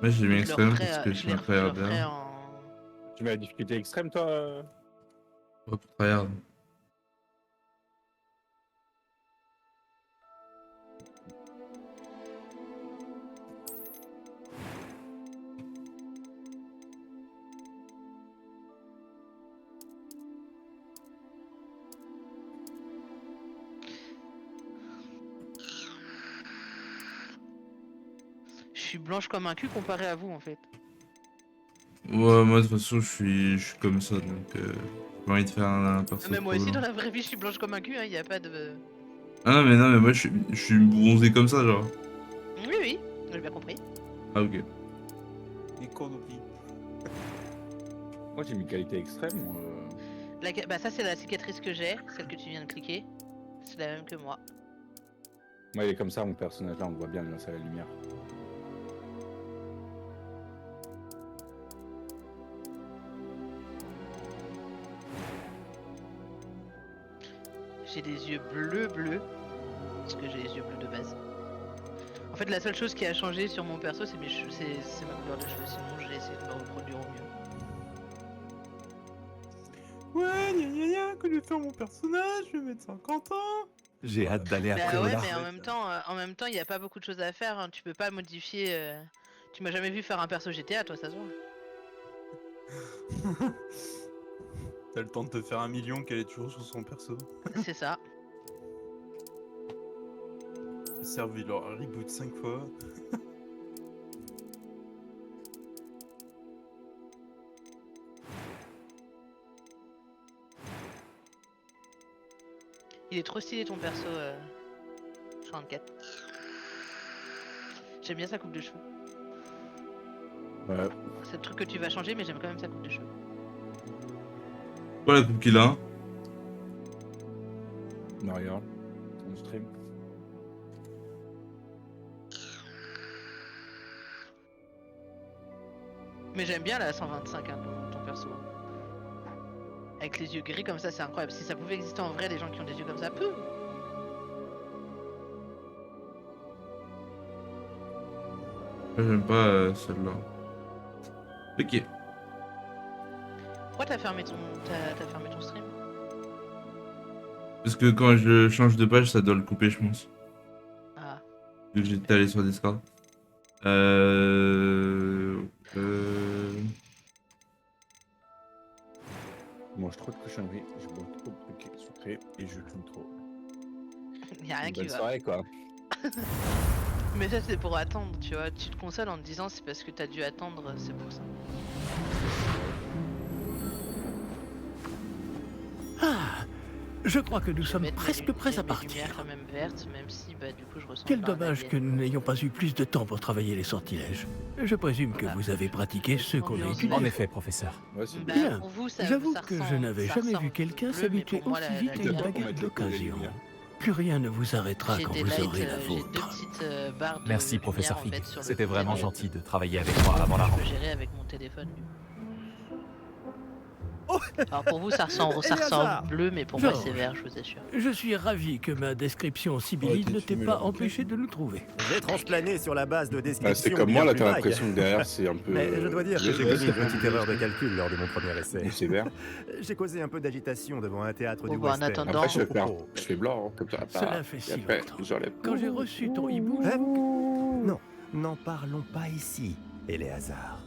Moi j'ai mis Et extrême parce que je suis un je leur tryharder. ferai en... Tu mets la difficulté extrême, toi Hop, tryhard. Je suis blanche comme un cul comparé à vous en fait. Ouais, moi de toute façon je suis comme ça donc j'ai pas envie de faire un perso Mais moi trop aussi dans blanc. la vraie vie je suis blanche comme un cul, hein, y a pas de... Ah non mais moi je suis bronzé comme ça genre. Oui oui, j'ai bien compris. Ah ok. Des conneries. Moi, j'ai mis qualité extrême. Bah ça c'est la cicatrice que j'ai, celle que tu viens de cliquer. C'est la même que moi. Moi, il est comme ça, mon personnage là, on le voit bien grâce à la lumière. J'ai des yeux bleus, parce que j'ai les yeux bleus de base. En fait la seule chose qui a changé sur mon perso c'est ma couleur de cheveux, sinon j'ai essayé de me reproduire au mieux. Ouais, gna, que je vais faire mon personnage, je vais mettre 50 ans. J'ai hâte d'aller à Bah ouais Préolard. mais en même temps y a pas beaucoup de choses à faire, hein. Tu peux pas modifier... Tu m'as jamais vu faire un perso GTA toi ça se voit. T'as le temps de te faire 1 million qu'elle est toujours sur son perso. C'est ça. Le serveur il leur reboot 5 fois. Il est trop stylé ton perso 64. J'aime bien sa coupe de cheveux. Ouais. C'est le truc que tu vas changer mais j'aime quand même sa coupe de cheveux. Quoi la coupe qu'il a hein. Non, regarde. Ton stream. Mais j'aime bien la 125 hein, ton perso. Avec les yeux gris comme ça c'est incroyable. Si ça pouvait exister en vrai des gens qui ont des yeux comme ça, peu. Moi j'aime pas celle-là. Ok. Pourquoi t'as fermé ton stream? Parce que quand je change de page ça doit le couper je pense. Ah. Vu que j'étais allé sur Discord. Je mange trop de cochonneries, je bois trop de trucs sucrés et je fume trop. Y'a rien Une qui bonne va. soirée, quoi. Mais ça c'est pour attendre, tu vois. Tu te consoles en te disant c'est parce que t'as dû attendre, c'est pour ça. Je crois que nous sommes Mettre presque mes prêts à lumières partir. quand même vertes, même si bah du coup je ressens Quel pas un dommage alien. que nous n'ayons pas eu plus de temps pour travailler les sortilèges. Je présume que vous avez pratiqué ceux qu'on a Ambiance utilisés. En effet, professeur. Ouais, c'est Bah, Bien. pour vous, ça, J'avoue ça que je ressemble- n'avais ça jamais vu ressemble quelqu'un bleu, mais s'habituer pour moi, aussi la vite à une lumière- baguette mettre les d'occasion. lumières. Plus rien ne vous arrêtera J'ai quand des vous lights, aurez la j'ai deux vôtre. petites barres de Merci, lumière, professeur en Fig. fait, sur le C'était côté, vraiment mais gentil de travailler avec moi avant la Je peux rentrée. gérer avec mon téléphone. Oh, Alors pour vous, ça ressemble Éléazar bleu, mais pour moi Georges. c'est vert, je vous assure. Je suis ravi que ma description sibyllide ne t'ait pas empêché de nous trouver. J'ai transplané sur la base de description. C'est comme moi, bien là, plus t'as vague. l'impression que derrière, c'est un peu. Mais je dois dire que j'ai commis une petite erreur de calcul lors de mon premier essai. C'est vert. J'ai causé un peu d'agitation devant un théâtre Bon, du bah, en western. attendant- Après, je fais blanc, comme ça. Cela fait si Et après, longtemps. j'enlève. Quand j'ai reçu ton hibou, Non, n'en parlons pas ici, Éléazar.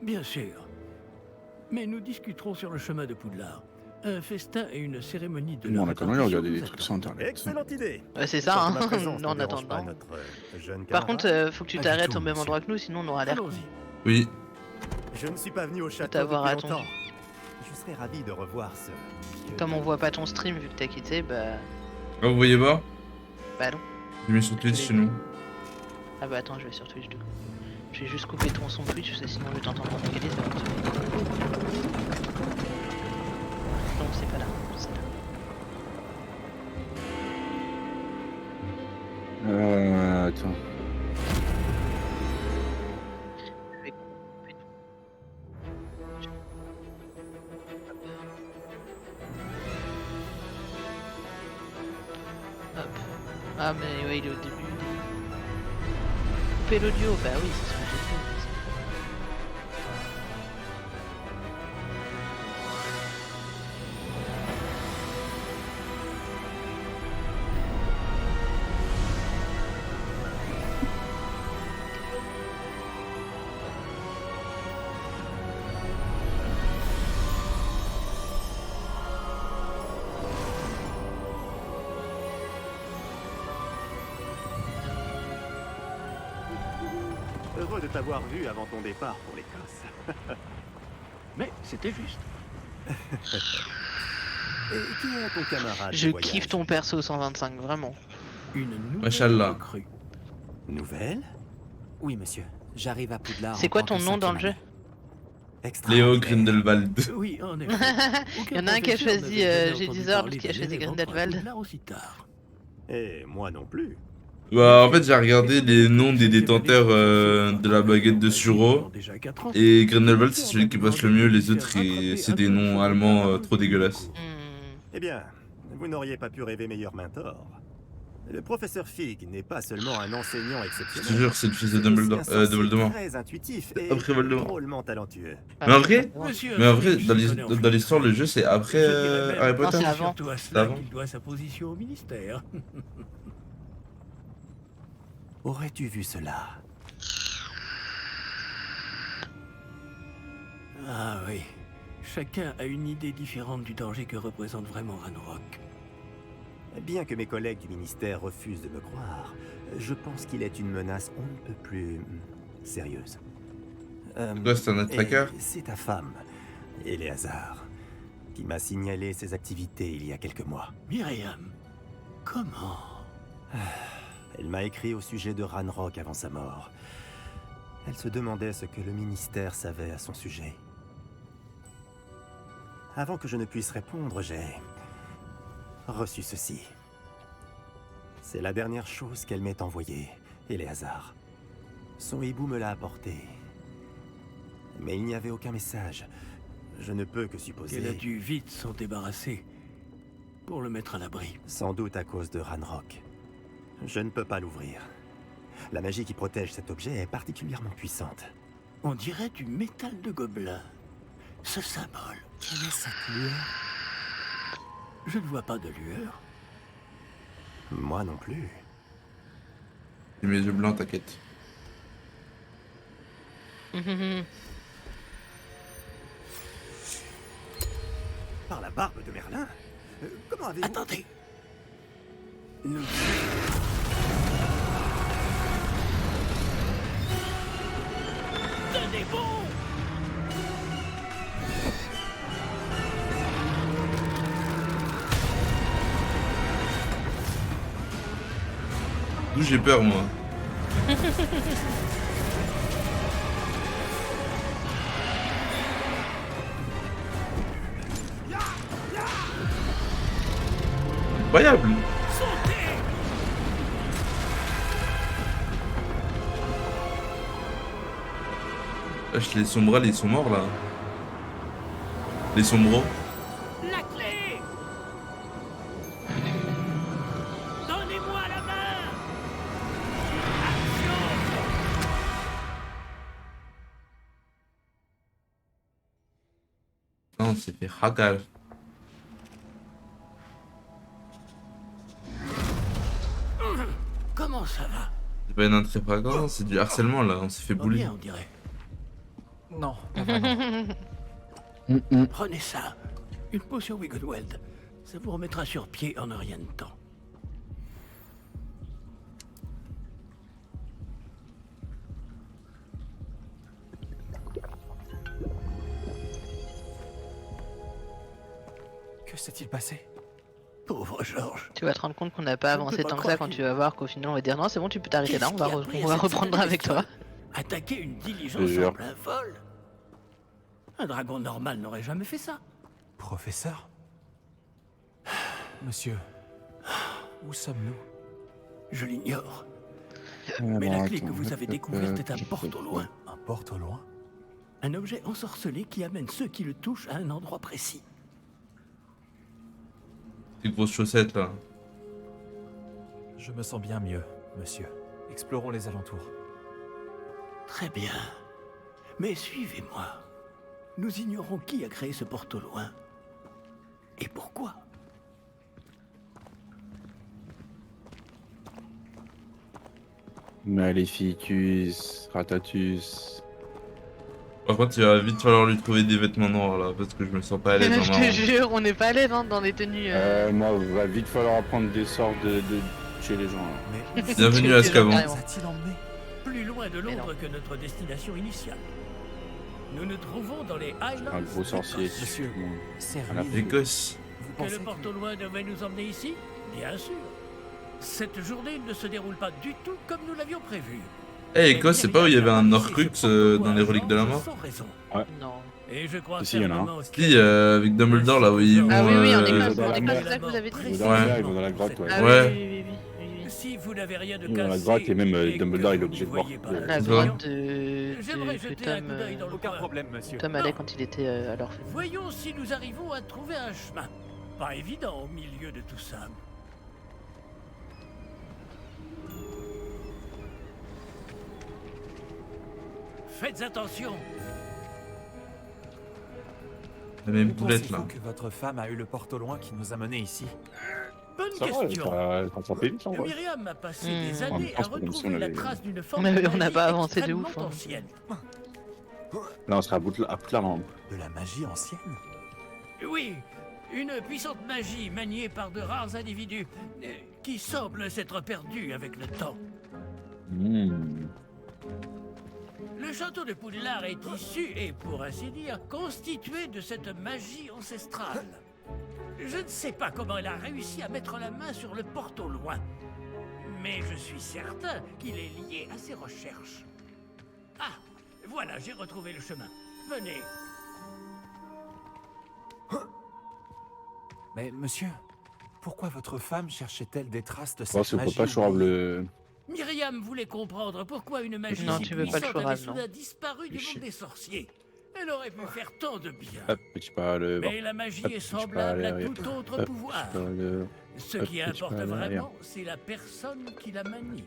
bien sûr. Mais nous discuterons sur le chemin de Poudlard. Un festin et une cérémonie de Nous, on la a quand même regardé répartition des nous trucs sur internet. Excellente idée. Ouais, c'est ça, hein, Ma présence ne en dérange pas attendant. notre, jeune Par camarade. contre, faut que tu Pas du t'arrêtes tout, au même monsieur. endroit que nous, sinon on aura l'air. Allons-y. Oui. Je ne suis pas venu au château t'avoir depuis attendu. longtemps. Je serais ravi de revoir ce... Comme on voit pas ton stream vu que t'as quitté, bah. Ah vous voyez pas? Bah non. J'ai mis sur Twitch chez nous. Ah bah attends, je vais sur Twitch du coup. Je vais juste couper ton son Twitch parce que sinon je vais t'entendre en décalé, ça va me tuer. Non, c'est pas là. C'est là. Attends. Je vais couper tout. Hop. Ah mais ouais, il est au début. couper l'audio. Bah oui, c'est ce que j'ai fait. Heureux de t'avoir vu avant ton départ pour l'Écosse. Mais c'était juste. Et qui est ton camarade de Je voyage? kiffe ton perso 125, vraiment. Une nouvelle Machallah. recrue. Nouvelle? Oui, monsieur. J'arrive à Poudlard. C'est en quoi tant ton que nom dans le jeu? 5e année. Léo Extraordinaire. Grindelwald. Oui, en effet. Il y en a un qui a Aucun choisi, professeur n'avait j'ai entendu 10 heures, parler l'autre qui a d'un choisi élève entré à Grindelwald. Poudlard aussi tard. Et moi non plus. Bah, en fait, j'ai regardé les noms des détenteurs de la baguette de Suro. Et Grindelwald, c'est celui qui passe le mieux. Les autres, c'est des noms allemands trop dégueulasses. Hmm. Eh bien, vous n'auriez pas pu rêver meilleur mentor. Le professeur Fig n'est pas seulement un enseignant Je te exceptionnel. jure, c'est le fils de c'est aussi Dumbledore. un sorcier Voldemort. très intuitif et Après Voldemort. drôlement talentueux. Mais en vrai, Monsieur mais en vrai, Fitch dans s'y connaît en dans l'histoire, le jeu, c'est après Je dirais même Harry que Potter. c'est c'est avant. surtout à C'est cela avant. qu'il doit sa position au ministère. Aurais-tu vu cela? Ah oui. Chacun a une idée différente du danger que représente vraiment Ranrock. Bien que mes collègues du ministère refusent de me croire, je pense qu'il est une menace on ne peut plus sérieuse. Toi, c'est un tracker? Et c'est ta femme, Éléazar, qui m'a signalé ses activités il y a quelques mois. Myriam, comment? Elle m'a écrit au sujet de Ranrock avant sa mort. Elle se demandait ce que le ministère savait à son sujet. Avant que je ne puisse répondre, j'ai reçu ceci. C'est la dernière chose qu'elle m'ait envoyée, Éléazar. Son hibou me l'a apporté. Mais il n'y avait aucun message. Je ne peux que supposer... Elle a dû vite s'en débarrasser pour le mettre à l'abri. Sans doute à cause de Ranrock. Je ne peux pas l'ouvrir. La magie qui protège cet objet est particulièrement puissante. On dirait du métal de gobelin. Ce symbole. Quelle est cette lueur? Je ne vois pas de lueur. Moi non plus. J'ai mes yeux blancs, t'inquiète. Par la barbe de Merlin? Comment avez-vous... Attendez. Nous... Tenez bon! D'où j'ai peur, moi. Incroyable. Wesh, les sombras, ils sont morts là. Les sombros. La clé! Donnez-moi la main! Non, c'est fait hackage. Comment ça va? C'est pas une entrée flagrante, c'est du harcèlement là, on s'est fait Oh, bully. bien, on dirait. Non, pas vraiment. Prenez ça. Une potion Wiggleweld. Ça vous remettra sur pied en un rien de temps. Que s'est-il passé? Pauvre Georges. Tu vas te rendre compte qu'on n'a pas Je ne avancé peux pas tant que croire ça quand qu'il- tu vas voir qu'au final on va dire non c'est bon tu peux t'arrêter là, Qu'est-ce qui a pris on va à cette reprendre semaine avec toi. Attaquer une diligence Je jure. en plein vol? Un dragon normal n'aurait jamais fait ça. Professeur? Monsieur, où sommes-nous? Je l'ignore. Mais la clé que vous avez découverte est un porte au loin. Un porte au loin? Un objet ensorcelé qui amène ceux qui le touchent à un endroit précis. Tes grosses chaussettes là. Je me sens bien mieux, monsieur. Explorons les alentours. Très bien. Mais suivez-moi. Nous ignorons qui a créé ce porte au loin. Et pourquoi? Maléficus, Ratatus. Par contre, il va vite falloir lui trouver des vêtements noirs là, parce que je me sens pas à l'aise en Je marron. te jure, on n'est pas à l'aise hein, dans les tenues. Moi, va vite falloir apprendre des sorts de chez les gens. Là. Mais Bienvenue à Azkaban. où nous a-t-il emmené? Plus loin de Mais Londres que notre destination initiale. Nous nous trouvons dans les Highlands. Un gros sorcier. d'Écosse. Monsieur, Bon. c'est Voilà. ruiné. Écosse. Vous Que pensez le porte au loin devait nous emmener ici? Bien sûr. Cette journée ne se déroule pas du tout comme nous l'avions prévu. Eh, Écosse, c'est pas où il y avait un Horcrux dans les reliques de la mort? Sans raison. Non. Et je crois Si, il y en a un. fermement Si, avec Dumbledore là où ils vont. Ah oui, oui, en Écosse, Écosse, dans en la Écosse, mer. c'est ça que vous avez dit. Ils vont dans la mer, ils vont dans la grotte, ouais. Ah Ouais. oui, oui, oui, oui, oui. Si vous n'avez rien de Ils vont dans la cassé grotte et même et que Dumbledore, il est vous obligé de n'y voir. voyez pas Ouais. La Ouais. grotte J'aimerais que jeter un Tom, coup d'œil dans le Aucun coin. problème, monsieur. Tom allait quand il était à l'orphelinat. Voyons si nous arrivons à trouver un chemin. Pas évident au milieu de tout ça. Faites attention. La même Où boulette pensez-vous là. que votre femme a eu le porte au loin qui nous a menés ici? Bonne Ça va, question. t'as sorti vite, en vrai. Myriam a passé Hmm. des En même années temps, à c'est pas comme si retrouver on la avait- trace d'une forme On de n'a magie pas avancé de extrêmement ouf, hein. ancienne. Là, on sera à Poudlard. De la magie ancienne? Oui, une puissante magie maniée par de rares individus qui semblent s'être perdus avec le temps. Le château de Poudlard est issu et, pour ainsi dire, constitué de cette magie ancestrale. Je ne sais pas comment elle a réussi à mettre la main sur le porte au loin, mais je suis certain qu'il est lié à ses recherches. Ah, voilà, j'ai retrouvé le chemin. Venez. Mais monsieur, pourquoi votre femme cherchait-elle des traces de Oh, cette c'est magie pas chourable. oubliée? Myriam voulait comprendre pourquoi une magie Non, si tu veux pas le puissante chourave, avait non. soudain disparu du monde des sorciers. Elle aurait pu faire tant de bien. Hop, petit pas le. Mais la magie Hop, est petit pas semblable à l'arrière. tout autre Hop, pouvoir. petit pas le- Ce hop, qui petit importe pas l'arrière. vraiment, c'est la personne qui la manie.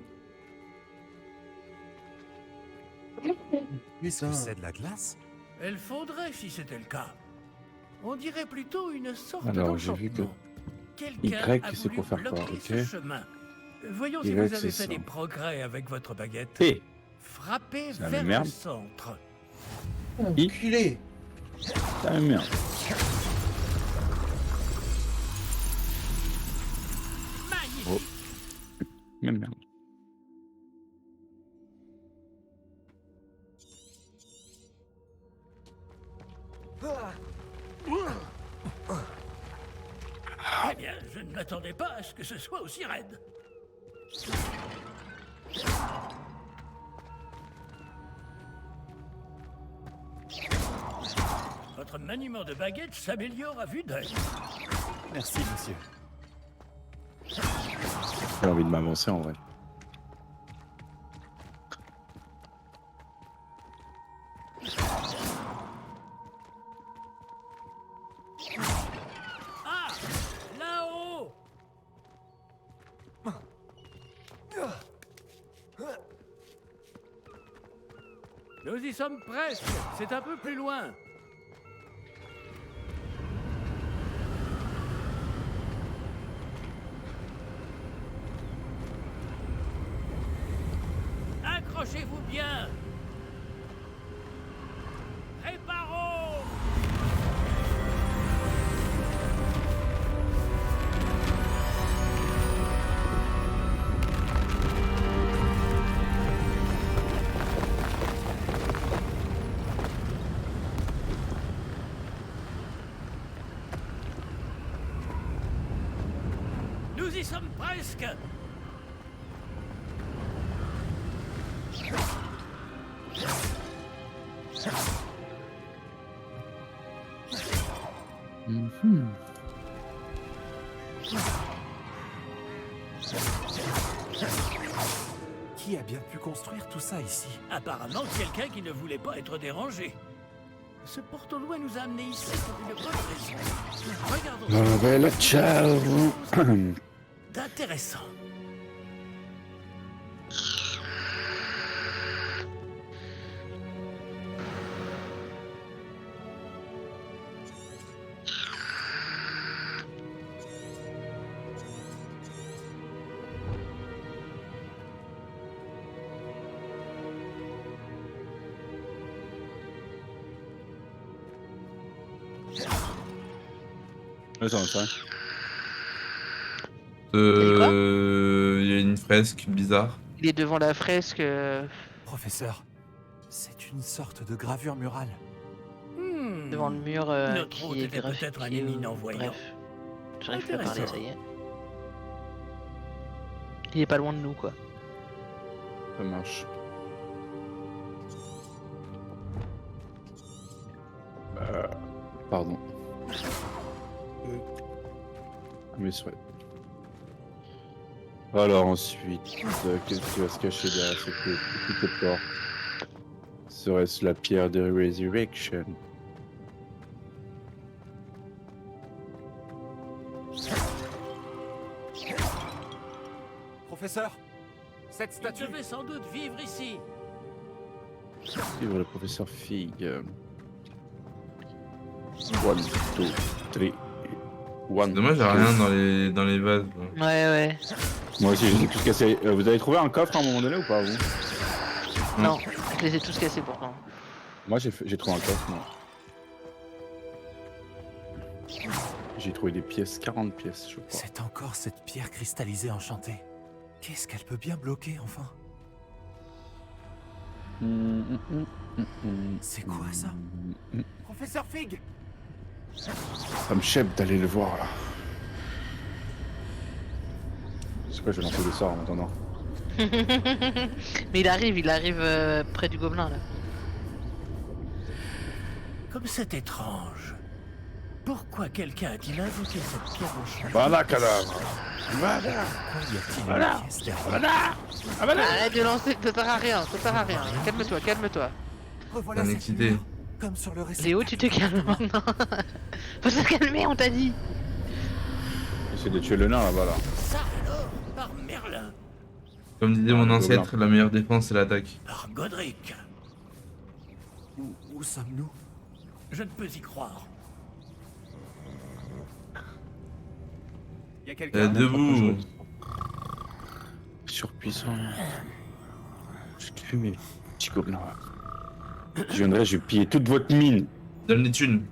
Est-ce que c'est de la glace? Elle fondrait si c'était le cas. On dirait plutôt une sorte Alors, j'ai vu d'enchantement. Y, Quelqu'un a c'est voulu pour faire quoi, bloquer ok. ce chemin. Voyons si Y, vous avez c'est fait ça. des progrès avec votre baguette. T. Frappez C'est la vers merde. le centre. Enculé. Ah merde. Magnifique. Oh. Même merde. Eh bien, je ne m'attendais pas à ce que ce soit aussi raide. Votre maniement de baguette s'améliore à vue d'œil. Merci, monsieur. J'ai envie de m'avancer en vrai. Ah, là-haut. Nous y sommes presque. C'est un peu plus loin. Accrochez-vous bien. Réparons. Nous y sommes presque. Qui a bien pu construire tout ça ici? Apparemment, quelqu'un qui ne voulait pas être dérangé. Ce porte au loin nous a amenés ici pour une bonne raison. Regardons. Ah bella ciao. D'intéressant. Ouais, ça va, ça va. Il y a une fresque bizarre. Il est devant la fresque. Professeur, c'est une sorte de gravure murale. Devant le mur Notre qui hôte est était peut-être un graffié. éminent voyant. Bref, j'arrive plus à parler, Intéressant. ça y est. Il est pas loin de nous, quoi. Ça marche. Pardon. Mes souhaits. Alors ensuite, qu'est-ce qui va se cacher derrière cette petite porte? Serait-ce la pierre de Resurrection? Professeur, cette Il statue... devait sans doute vivre ici. Suivre le professeur Fig. 1, 2, 3. C'est dommage, il y a rien dans les vases. Là. Ouais. Moi aussi, j'ai tout cassé. Vous avez trouvé un coffre à un moment donné ou pas, vous? Non, je les ai tous cassés pourtant. Moi, j'ai trouvé un coffre, moi. J'ai trouvé des pièces, 40 pièces, je crois. C'est encore cette pierre cristallisée enchantée. Qu'est-ce qu'elle peut bien bloquer, enfin? C'est quoi, ça? Professeur Fig! Ça me chèpe d'aller le voir, là. C'est quoi, je vais lancer des sorts en attendant. Mais il arrive près du gobelin, là. Comme c'est étrange. Pourquoi quelqu'un a-t-il invoqué cette pierre enchantée? Voilà, cadavre! Pourquoi y a-t-il une pièce derrière? Arrête de lancer, ça sert à rien. Calme-toi. Revoilà Un cette excité. lumière, comme sur le récit. Léo, tu te calmes maintenant. Faut se calmer, on t'a dit. J'essaie de tuer le nain, là-bas, là. Ça alors, par Merlin, Comme disait mon le ancêtre, la meilleure défense c'est l'attaque. par Godric. Où sommes-nous? Je ne peux y croire. Y a quelqu'un? Debout. Surpuissant. J'ai tué mes petits gobelins, là. Je viendrai, je vais piller toute votre mine. Donne les thunes.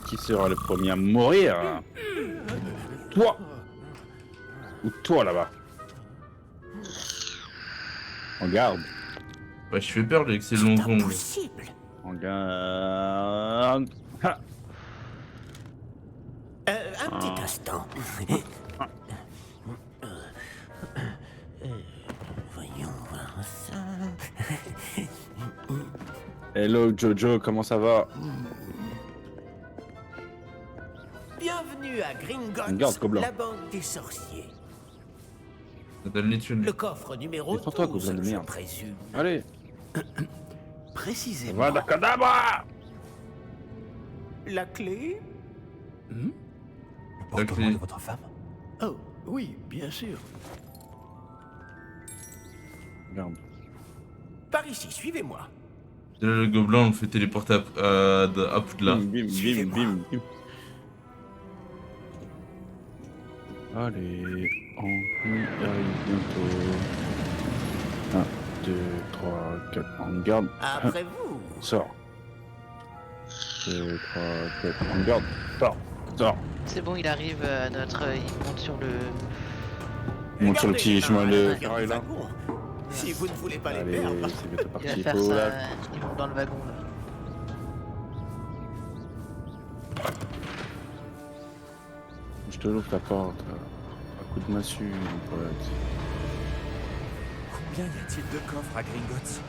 Qui sera le premier à mourir? Toi! Ou toi, là-bas? En garde. Ouais, je fais peur lui, avec ses longs ongles. Impossible. En garde. Ha! Un petit instant. Voyons voir ça. Hello Jojo, comment ça va? Bienvenue à Regarde, Gringotts, Gobelin. la banque des sorciers. Donne les thunes. Le coffre numéro Défends-toi, 12, Gobelin de je merde. présume. Allez! Précisément. Voilà, cadabra! La clé? Le porte-monnaie de votre femme? Oh, oui, bien sûr. Merde. Par ici, suivez-moi. Là, le gobelin, on le fait téléporter à Poudlard. Bim, bim, Suivez-moi. bim, bim. Allez, on y arrive bientôt. 1, 2, 3, 4, on garde. Après vous. Sors. 2, 3, 4, on garde. Sors. C'est bon, il arrive à notre. Il monte sur le. On monte sur le petit chemin de Regardez ferraille les là. wagons. Si vous ne voulez pas les Allez, perdre. c'est bientôt Il parti. va Il faire faut ça. là. Il monte dans le wagon, là. Je te l'ouvre la porte. Un coup de massue, mon pote. Combien y a-t-il de coffres à Gringotts?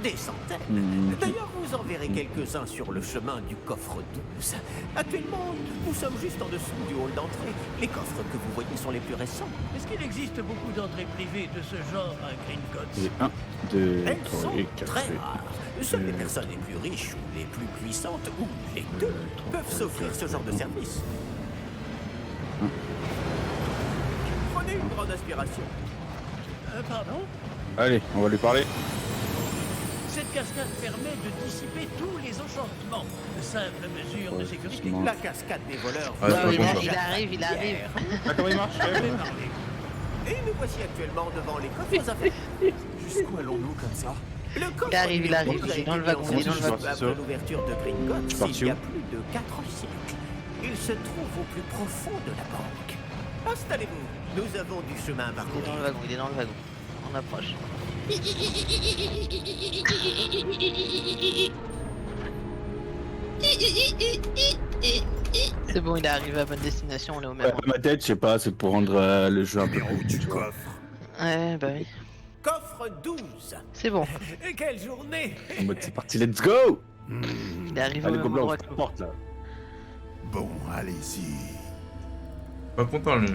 Des centaines. Mhm. D'ailleurs, vous en verrez quelques-uns sur le chemin du coffre 12. Actuellement, nous sommes juste en dessous du hall d'entrée. Les coffres que vous voyez sont les plus récents. Est-ce qu'il existe beaucoup d'entrées privées de ce genre à Gringotts? Et 1, 2, Elles 3 sont et 4. très rares. Seules les personnes les plus riches ou les plus puissantes, ou les deux, peuvent s'offrir ce genre de service. Prenez une grande aspiration. Pardon? Allez, on va lui parler. Cette cascade permet de dissiper tous les enchantements. Simple mesure de sécurité. Doucement. La cascade des voleurs. Ouais, c'est pas il arrive. Ah, comment il marche? Et nous voici actuellement devant les coffres à faire. Jusqu'où allons-nous comme ça? Le coffre Il arrive, il arrive, numéro il est 12 dans le a wagon, été il est dans le lancé wagon. après l'ouverture de Gringotts Je suis parti il y a où plus de 4 siècles. Il se trouve au plus profond de la banque. Installez-vous, nous avons du chemin à Il est dans parcourir. le wagon, il est dans le wagon. On approche. C'est bon, il est arrivé à bonne destination, on est au même Ouais, endroit. ma tête, je sais pas, c'est pour rendre le jeu un peu Numéro plus du tu vois. coffre. Ouais, bah oui. Coffre 12. C'est bon, Et quelle journée! En mode, c'est parti, let's go. il est arrivé Allez, au même gobelin, endroit on que se nous. porte là. Bon, allez-y. Pas content lui.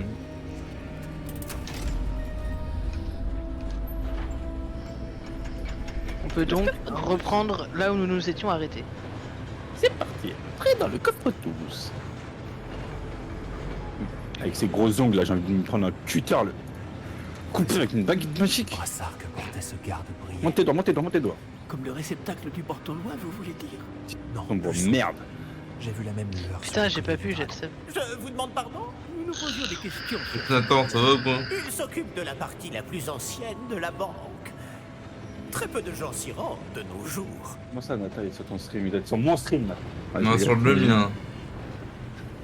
On peut donc reprendre là où nous nous étions arrêtés. C'est parti. Après, dans le coffre tous. Avec ses gros ongles là, j'ai envie de me prendre un cutter, le couper avec une baguette magique. Brassard que portait ce garde brillant. Montez doigts, montez doigts, montez doigts. Comme le réceptacle du porte-au-loin, vous voulez dire? Non, Sombre plus merde. J'ai vu la même lueur. sur Putain, le j'ai collier pas pu, du j'ai le dragon. seum. Je vous demande pardon? Oh. Nous nous posions des questions. Nathan, ça va ou quoi? Il s'occupe de la partie la plus ancienne de la banque. Très peu de gens s'y rendent de nos jours. Comment ça, Nathan, il est sur ton stream? Il doit être sur mon stream là. Ah, Non, je sur le rigole. mien.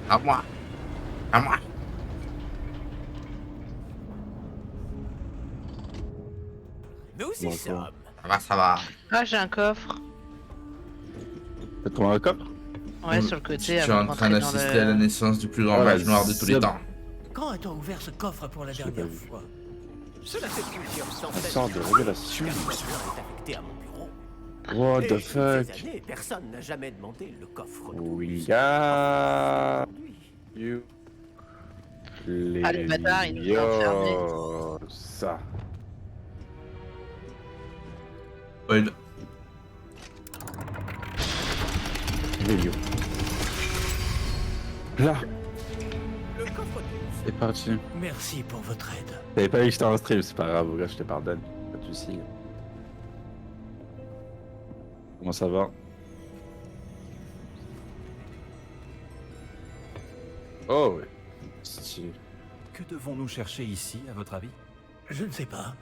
À moi. À moi. Nous y Bon, sommes. Ça va, ça va. Ah, j'ai un coffre. T'as trouvé un coffre? Ouais, sur le côté. Je suis avant en de train rentrer dans d'assister à la naissance du plus grand Ah, mage noir de tous les zop. temps. Quand a-t-on ouvert ce coffre pour la Je l'ai dernière pas vu. fois? Cela fait plusieurs Un centaines sort de révélation. car le coffre est affecté à mon bureau. What Et the toutes fuck? ces années, personne n'a jamais demandé le coffre. We got you. Ah, le bâtard, il nous a enfermés. Ça. Ouais, Vélio. Là, Le coffre 12. c'est parti. Merci pour votre aide. T'avais pas vu que j'étais en stream, c'est pas grave, gars, je te pardonne. Pas de soucis. Comment ça va? Oh ouais. Stylé. Que devons-nous chercher ici, à votre avis? Je ne sais pas.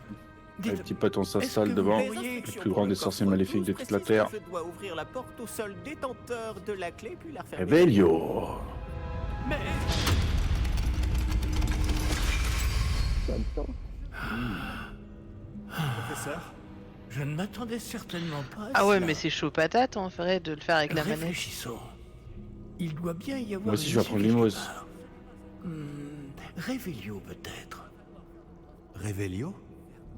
Le Dites, petit pote, on est-ce que s'installe vous devant. verriez le plus grand des sorciers maléfiques de toute la Terre. Je dois ouvrir la porte au seul détenteur de la clé puis la refermer. Revelio. Mais professeur, je ne m'attendais certainement pas à Ah ouais, cela. mais c'est chaud patate en vrai de le faire avec la manette. Réfléchissons. Il doit bien y avoir. Moi aussi, une je vais issue apprendre quelque Limos. part. Révélio peut-être. Révélio?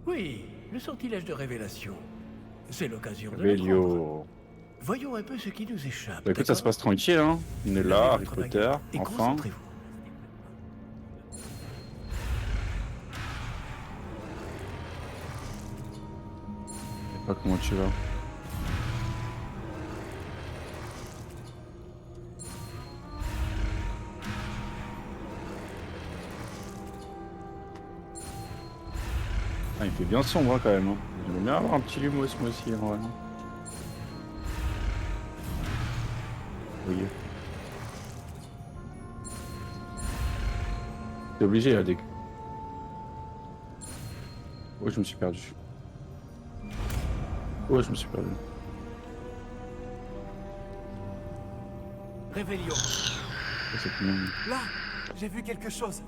Oui, le sortilège de révélation. C'est l'occasion de l'apprendre. Revelio. Voyons un peu ce qui nous échappe. Bah écoute, ça se d'accord? passe tranquille, hein. On est là, Levez Harry votre Potter, baguette et enfin. concentrez-vous. Je sais pas comment tu vas. Ah, il fait bien sombre hein, quand même. Hein. J'aimerais bien avoir un petit lumos moi aussi en vrai. Oui. T'es obligé là, dès que... Oh, je me suis perdu. Oh, je me suis perdu. Révélio. Oh, c'est tout le monde. Là, j'ai vu quelque chose.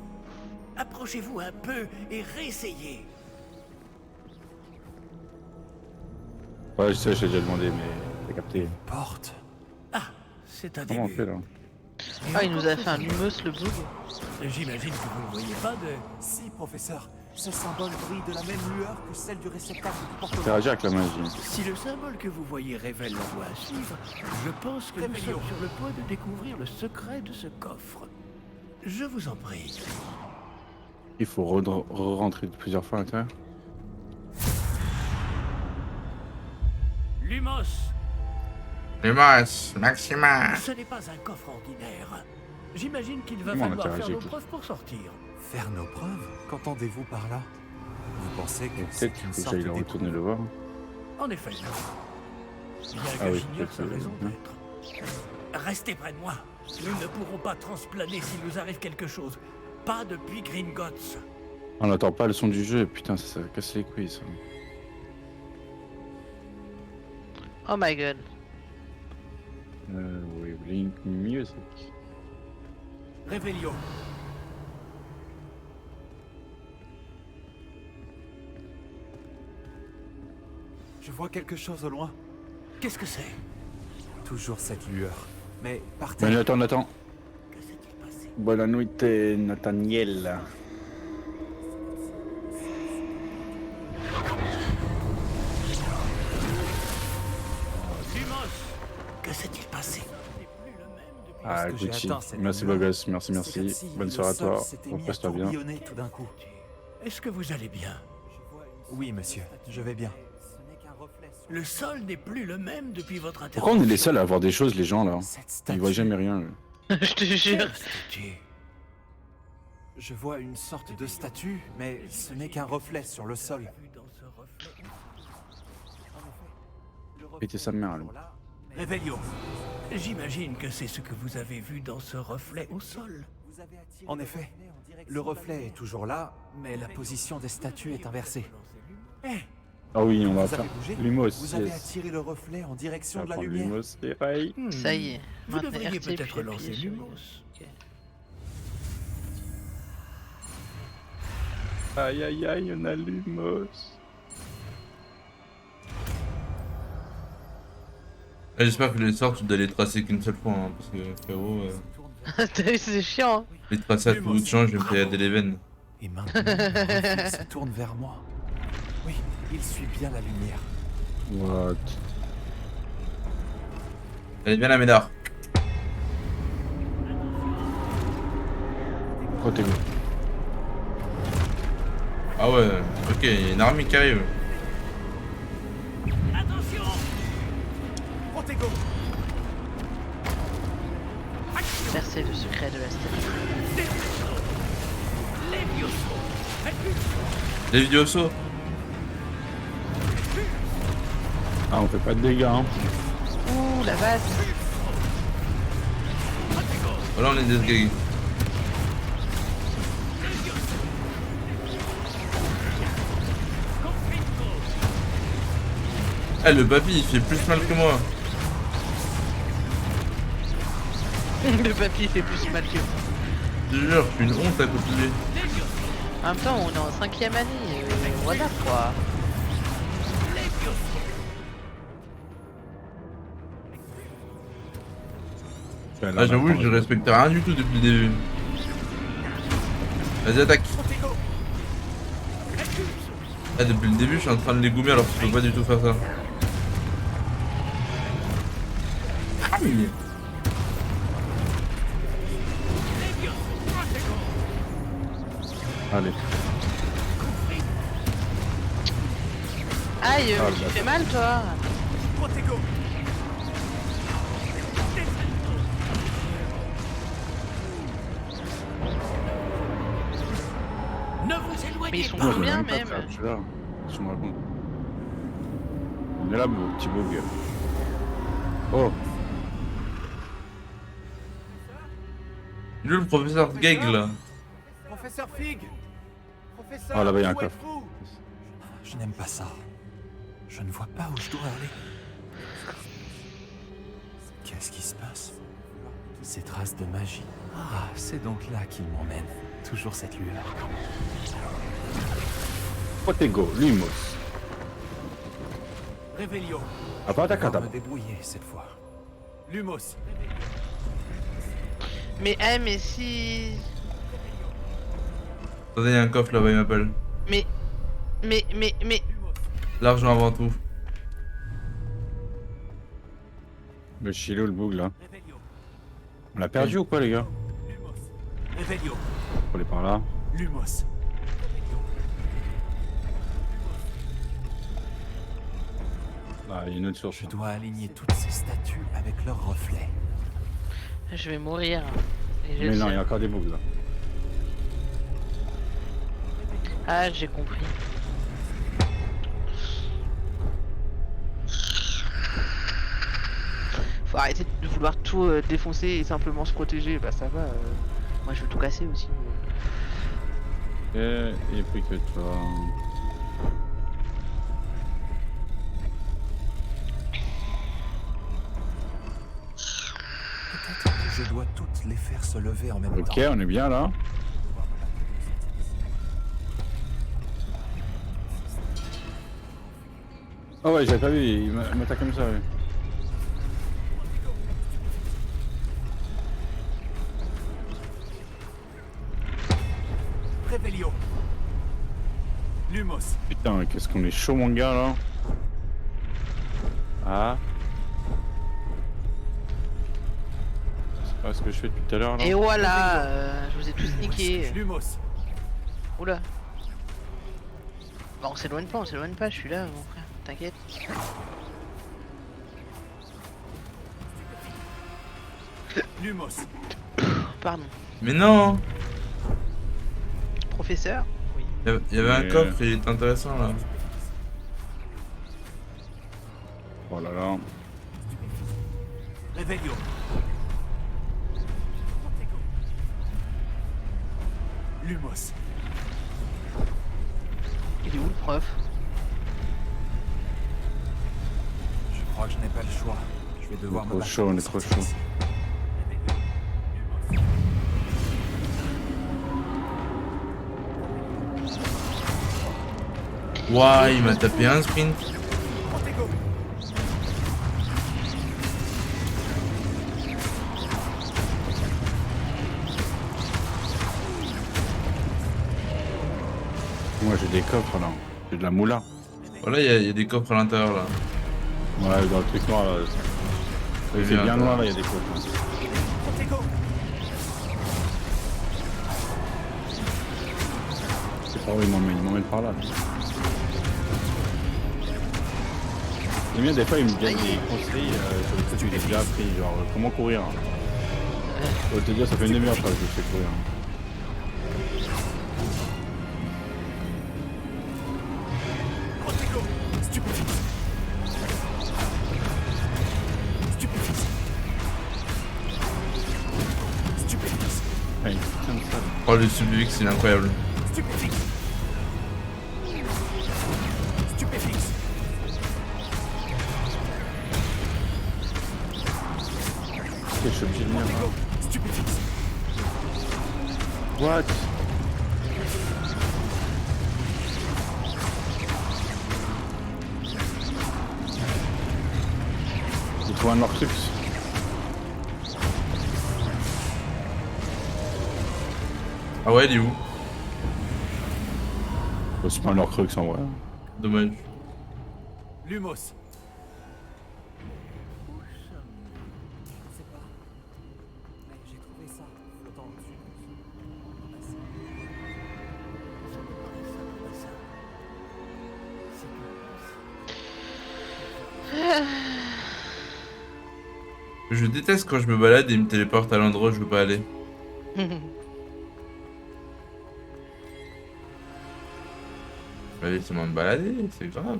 Approchez-vous un peu et réessayez. Ouais, je sais, j'ai déjà demandé, mais t'as capté. Porte. Ah, c'est un Comment on début. fait là? Ah, il nous a fait un lumos le boug. J'imagine que vous ne voyez pas de... Si, professeur. Ce symbole brille de la même lueur que celle du réceptacle du porte-monnaie. Interagir avec la magie. Si le symbole que vous voyez révèle la voie à suivre, je pense que nous sommes sur le point de découvrir le secret de ce coffre. Je vous en prie. Il faut rentrer plusieurs fois à l'intérieur. Lumos. Lumos, Maxima. Ce n'est pas un coffre ordinaire. J'imagine qu'il va Comment on falloir interagit faire nos avec- preuves pour sortir. Faire nos preuves? Qu'entendez-vous par là? Vous pensez que Et c'est peut-être une qu'il faut que sorte j'aille le retourner le voir. En effet. Bien Ah que oui, j'ignore sa peut-être, raison hein. d'être. Restez près de moi. Nous ne pourrons pas transplaner s'il nous arrive quelque chose. Pas depuis Gringotts. On n'entend pas le son du jeu, putain, ça casse les couilles ça. Oh my god. Oui, Blink Music. Réveillon. Je vois quelque chose au loin. Qu'est-ce que c'est? Toujours cette lueur. Mais par Ben, terre. Nathan. Que s'est-il passé? Bonne nuit, Nathaniel. Lumos! Que s'est-il passé? Ah, Lorsque j'ai Gucci. atteint cette Merci, lueur, Bogos. Merci, c'est merci. comme si Bonne le soirée à sol toi. s'était mis à Repose-toi bien. tourbillonner tout d'un coup. Est-ce que vous allez bien? Oui, monsieur, je vais bien. Le sol n'est plus le même depuis votre intervention. Pourquoi on est les seuls à avoir des choses, les gens là? Cette statue. Ils voient jamais rien. eux. Je te jure. Quelle statue? Je vois une sorte de statue, mais ce n'est qu'un reflet sur le sol. Vu dans ce reflet. Péter sa mère, lui. Réveillon. J'imagine que c'est ce que vous avez vu dans ce reflet au sol. En effet, le reflet est toujours là, mais la position des statues est inversée. Eh, Ah oui, on va Vous faire avez bougé? Lumos. Vous avez yes. attiré le reflet en On direction va de la prendre lumière. Lumos et Ray. Ça y est. vous Maintenant, devriez RT, peut-être puis lancer appuyer sur- Lumos. Ok. Aïe aïe aïe, on a Lumos. J'espère que les sorts, tu dois les tracer qu'une seule fois, hein, parce que frérot, T'as vu, c'est chiant. Hein. les tracer à tout bout de champ, je vais me tailler des veines. Et maintenant, le reflet se tourne vers moi. Oui, il suit bien la lumière. What? Allez, viens là, Médard. Oh, t'es bon. Ah ouais, ok, il y a une armée qui arrive. Attention! Protego! Percer le secret de la statue. Levioso! Les vidéos. Ah, on fait pas de dégâts, hein. Ouh, la vase. Voilà, on est des gags. Eh, le papy, il fait plus mal que moi. Le papier fait plus mal que moi. Je te jure, je suis une honte à côté de lui. En même temps, on est en 5ème année. Voilà quoi. Ah, j'avoue, je respecte rien du tout depuis le début. Vas-y, attaque. Ah, depuis le début, je suis en train de les gommer alors que je peux pas du tout faire ça. Aïe. Allez. Aïe, Ah, tu fais mal toi. Protego! Ne vous Mais éloignez ils sont pas! Moi, je combien même pas même? faire, je suis là. Je me raconte. On est là, mon petit bug. Oh, Il est où le professeur Gag là? Professeur Fig! Professeur, Ah, là-bas, il y a un où coffre. êtes-vous? Je n'aime pas ça. Je ne vois pas où je dois aller. Qu'est-ce qui se passe? Ces traces de magie. Ah, c'est donc là qu'il m'emmène. Toujours cette lueur. Protego, Lumos. Réveillon! Ah, pas Je vais Takata. me débrouiller cette fois. Lumos! Mais si. Attendez, il y a un coffre là-bas, il m'appelle. Mais. L'argent avant tout. Le chilo, le bug là. Réveillon! On l'a perdu ou quoi, les gars? Lumos! Réveillon! Faut aller par là. Lumos! Ah, il y a une autre source. Je dois aligner toutes ces statues avec leurs reflets. Je vais mourir. Et je Mais le non, sais. il y a encore des bugs là. Ah, j'ai compris. Faut arrêter de vouloir tout défoncer et simplement se protéger. Bah ça va. Moi je veux tout casser aussi. Et puis que toi. Je dois toutes les faire se lever en même Ok, temps. on est bien là. Oh ouais, j'avais pas vu, il m'attaque comme ça. Ouais. Réveillon. Lumos. Putain, qu'est-ce qu'on est chaud, mon gars là. Ah. C'est pas ce que je fais depuis tout à l'heure là. Et voilà, je vous ai tous niqué. Lumos. Oula. Bon, on s'éloigne pas, je suis là, mon frère, t'inquiète. Lumos. Pardon. Mais non, Professeur? Oui. il y avait un Mais, coffre, il était intéressant là. Oh là là. Réveillon. Lumos. Il est où le prof? Je crois que je n'ai pas le choix. Je vais devoir On est me trop battre chaud, on est pour trop sortir chaud. d'ici. Ouah, il m'a tapé un sprint. Moi j'ai des coffres là. J'ai de la moula. Voilà, il y a des coffres à l'intérieur là. Ouais, dans le truc noir là. C'est bien, bien quoi. noir là, il y a des coffres. C'est par où il m'emmène par là. J'aime bien, des fois il me donne des conseils sur le truc que j'ai déjà appris, genre comment courir. Je vais te dire, ça fait une demi-heure que je sais courir. Ah, une putain de salle. Oh, le Subvix, il est incroyable. Ok, je suis obligé de venir là. What? J'ai trouvé un Horcrux. Ah ouais, il est où? Bah, c'est pas un Horcrux en vrai. Dommage. Lumos. Je déteste quand je me balade et il me téléporte à l'endroit où je veux pas aller. Bah, laissez-moi me balader, c'est grave.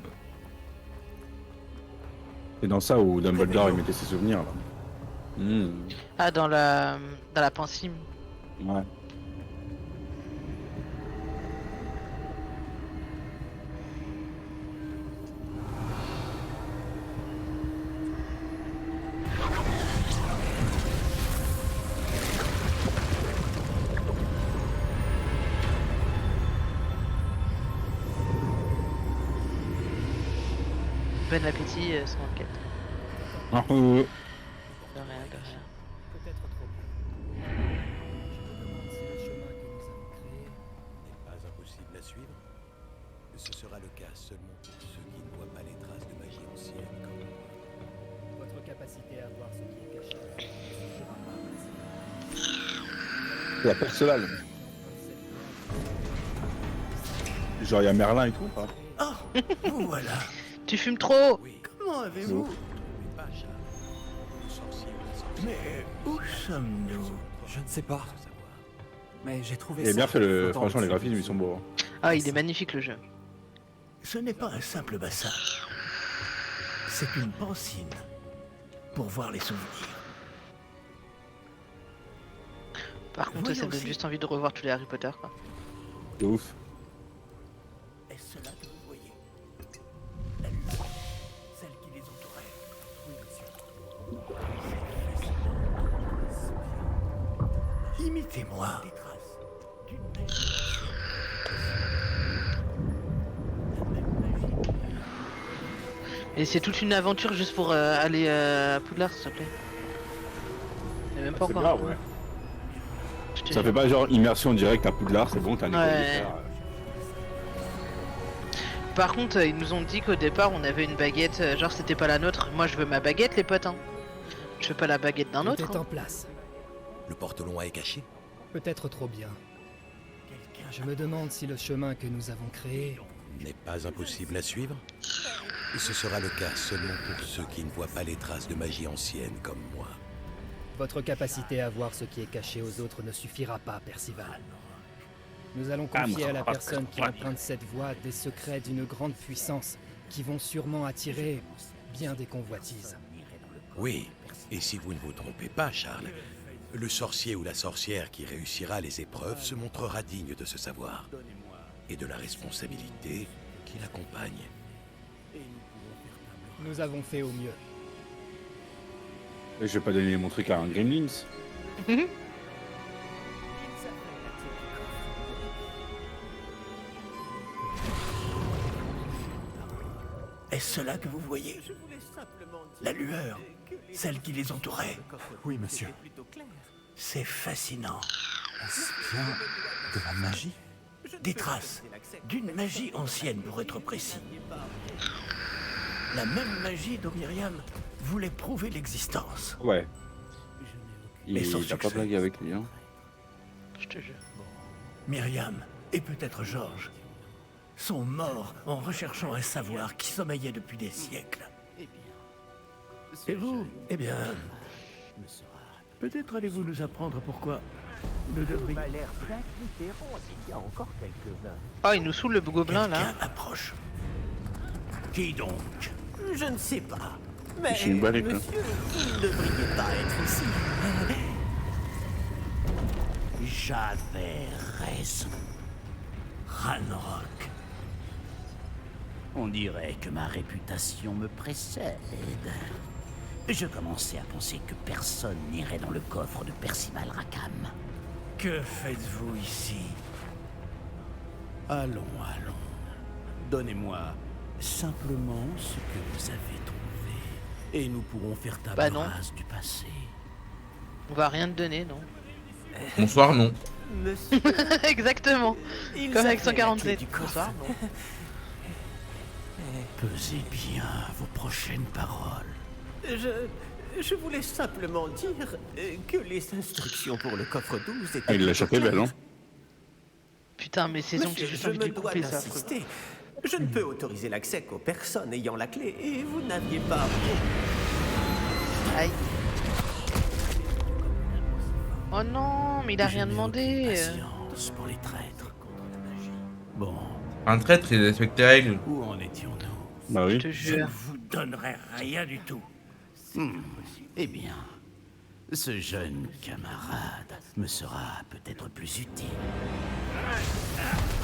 C'est dans ça où Dumbledore il mettait ses souvenirs là. Ah, dans la pensime. Ouais. Bon appétit, sans enquête. Ah, De rien, de rien. Peut-être trop peu. Je me demande si le chemin que nous avons créé n'est pas impossible à suivre. Ce sera le cas seulement pour ceux qui ne voient pas les traces de magie ancienne comme moi. Votre capacité à voir ce qui est caché ne suffira pas. la personnelle. Genre il y a Merlin et tout ou pas? Oh, vous voilà. Tu fumes trop! Comment avez-vous... Mais pas Charles. Le sorcier ou la sorcière. Mais où sommes-nous? Je ne sais pas. Mais j'ai trouvé Il a ça bien fait le. flottant Franchement les au-dessus graphismes du ils sont beaux. Ah, il est magnifique le jeu. Ce n'est pas un simple bassin. C'est une pancine. Pour voir les souvenirs. Par contre, Voyons ça me donne aussi. juste envie de revoir tous les Harry Potter, quoi. De ouf. Est-ce cela que vous voyez? La lueur, celle qui les entourait. Oui, monsieur. Écoutez-moi. Et c'est toute une aventure juste pour aller à Poudlard, s'il te plaît. Il y a même pas C'est encore. bien, ouais. Je te Ça jure. fait pas genre immersion directe à Poudlard, c'est bon, t'as un école de Ouais. faire. Par contre, ils nous ont dit qu'au départ, on avait une baguette, genre c'était pas la nôtre. Moi, je veux ma baguette, les potes. Hein. Je veux pas la baguette d'un Tout autre. est hein. en place. Le porte-long est caché. Peut-être trop bien. Je me demande si le chemin que nous avons créé... N'est pas impossible à suivre. Ce sera le cas seulement pour ceux qui ne voient pas les traces de magie ancienne comme moi. Votre capacité à voir ce qui est caché aux autres ne suffira pas, Percival. Nous allons confier à la personne qui emprunte cette voie des secrets d'une grande puissance qui vont sûrement attirer bien des convoitises. Oui, et si vous ne vous trompez pas, Charles, le sorcier ou la sorcière qui réussira les épreuves se montrera digne de ce savoir et de la responsabilité qui l'accompagne. Nous avons fait au mieux. Et je vais pas donner mon truc à un Gremlins. Est-ce cela que vous voyez? La lueur, celle qui les entourait. Oui, monsieur. C'est fascinant. Est-ce bien de la magie? Des traces d'une magie ancienne, pour être précis. La même magie dont Myriam voulait prouver l'existence. Ouais. Et sans Il a pas succès. blagué avec lui, hein. Je te jure. Myriam, et peut-être Georges, sont morts en recherchant un savoir qui sommeillait depuis des siècles. Et vous, eh bien, peut-être allez-vous nous apprendre pourquoi nous devrions... Oh, il nous saoule le gobelin là. Quelqu'un approche. Qui donc? Je ne sais pas. Je Mais, suis une balèque, hein. monsieur, vous ne devriez pas être ici. J'avais raison. Ranrock. On dirait que ma réputation me précède. Je commençais à penser que personne n'irait dans le coffre de Percival Rackham. Que faites-vous ici? Allons, allons. Donnez-moi simplement ce que vous avez trouvé. Et nous pourrons faire table Bah non. rase du passé. On va rien te donner, non. Bonsoir, non. Monsieur, Exactement. ils Comme avec avaient la clé 147. du coffre. Bonsoir, non. Pesez bien vos prochaines paroles. Je voulais simplement dire que les instructions pour le coffre 12 étaient... Ah, il l'a chopé belle, hein. Putain, mais c'est donc Monsieur, j'ai juste je envie de me lui dois couper ça. d'insister. Je ne peux autoriser l'accès qu'aux personnes ayant la clé, et vous n'aviez pas... Aïe. Oh non, mais il a rien demandé. Patience pour les traîtres. Bon, Un traître, il respecte les règles. où en étions-nous? Bah Je oui. te Je ne jure. vous donnerai rien du tout. Eh bien, ce jeune camarade me sera peut-être plus utile.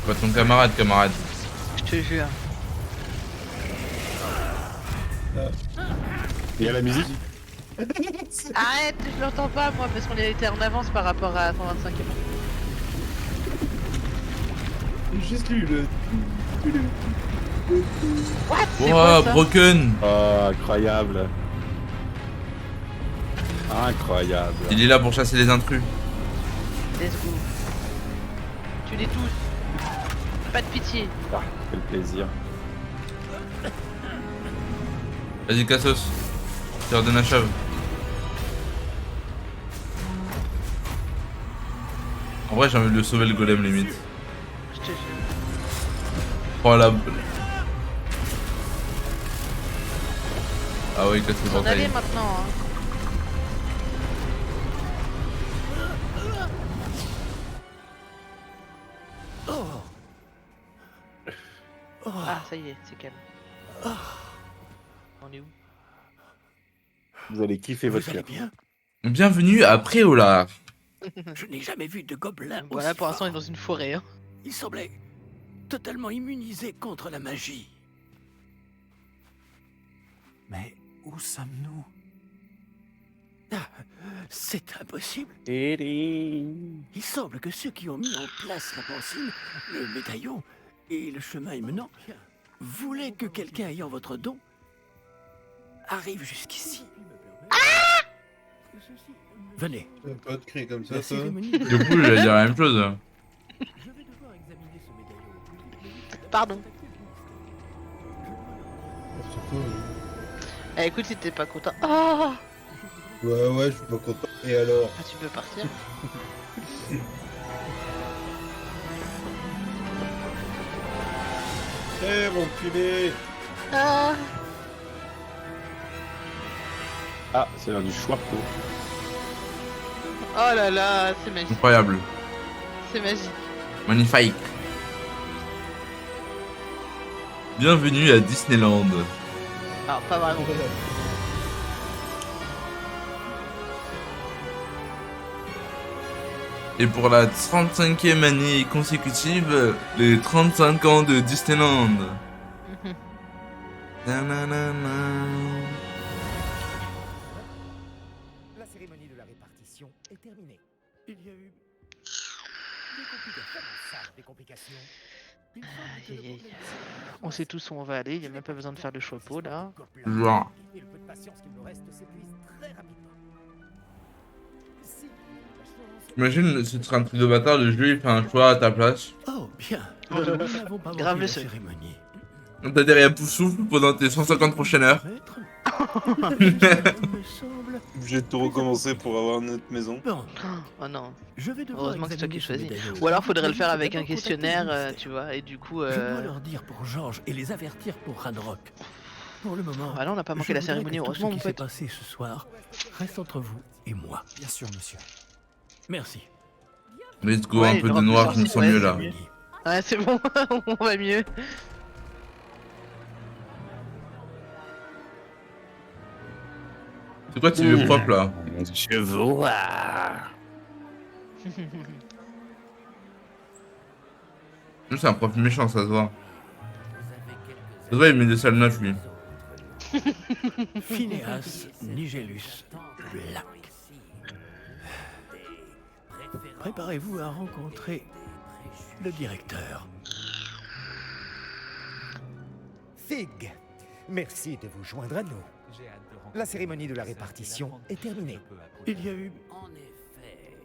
Pas ton camarade, camarade. Je te jure. Il y a la musique. Arrête, je l'entends pas moi parce qu'on était en avance par rapport à 125 e Juste lu le. What? C'est Oh, quoi ça? Broken. Oh, incroyable. Incroyable. Il est là pour chasser les intrus. Let's go. Tu les tous. Pas de pitié. Ah, quel plaisir. Vas-y, Cassos. Je te redonne la chave. En vrai, j'ai envie de le sauver le golem limite. Je te jure. Oh la. Ah ouais, il casse le S'en aller portail. maintenant. Hein. Ah, ça y est, c'est calme. On est où? Vous allez kiffer Vous votre allez cœur. bien? Bienvenue à Préola. Je n'ai jamais vu de gobelin Voilà, aussi pour l'instant, il est fort. dans une forêt. Hein. Il semblait totalement immunisé contre la magie. Mais où sommes-nous? C'est impossible. Tadam. Il semble que ceux qui ont mis en place la pancine, le médaillon et le chemin émenant voulaient que quelqu'un ayant votre don arrive jusqu'ici. Venez. Pas de cri comme ça, La ça. cérémonie Du coup, j'allais dire la même chose. Pardon. Eh, écoute, si t'es pas content. Ah, Ouais, je suis pas content. Et alors? ah, tu peux partir. Eh, mon culé! Ah, Ah, c'est l'heure du choix pour. oh là là, c'est magique. Incroyable. C'est magique. Magnifique. Bienvenue à Disneyland. Alors, pas vraiment. Et pour la 35e année consécutive, les 35 ans de Disneyland. Nanana. La cérémonie de la répartition est terminée. Il y a eu Des complications. Aïe, aïe, aïe. On sait tous où on va aller, il n'y a même pas besoin de faire le chapeau là. Genre. Et le peu de patience qu'il me reste s'épuise très rapidement. Si, la chance... Imagine, ce serait un truc de bâtard, le jeu il fait un choix à ta place. Oh, bien. Nous n'avons pas Grave manqué le la seul. cérémonie. T'as des à souffle pendant tes 150 prochaines heures. Maître, il me semble. Obligé de tout recommencer pour avoir notre maison. Bon, Oh non. je vais devoir Heureusement que c'est toi qui examiner ce choisis. médaillon. Ou alors faudrait le faire avec un D'abord contacter questionnaire, le ministère. tu vois, et du coup. Je dois leur dire pour Georges et les avertir pour Ranrock. Pour le moment. Ah là, on n'a pas manqué je la voudrais cérémonie, que heureusement, tout mon ce qui s'est pote. passé ce soir reste entre vous et moi. Bien sûr, monsieur. Merci. Let's go, Ouais, un il peu de aura noir, plus je me sorti, sens ouais. mieux là. Ouais, c'est bon, on va mieux. C'est quoi tes vieux propres là? Je vois. Lui, c'est un prof méchant, ça se voit. Ça se voit, il met des salles neufs lui. Phineas Nigellus Black. Préparez-vous à rencontrer le directeur. Fig, merci de vous joindre à nous. La cérémonie de la répartition est terminée. Il y a eu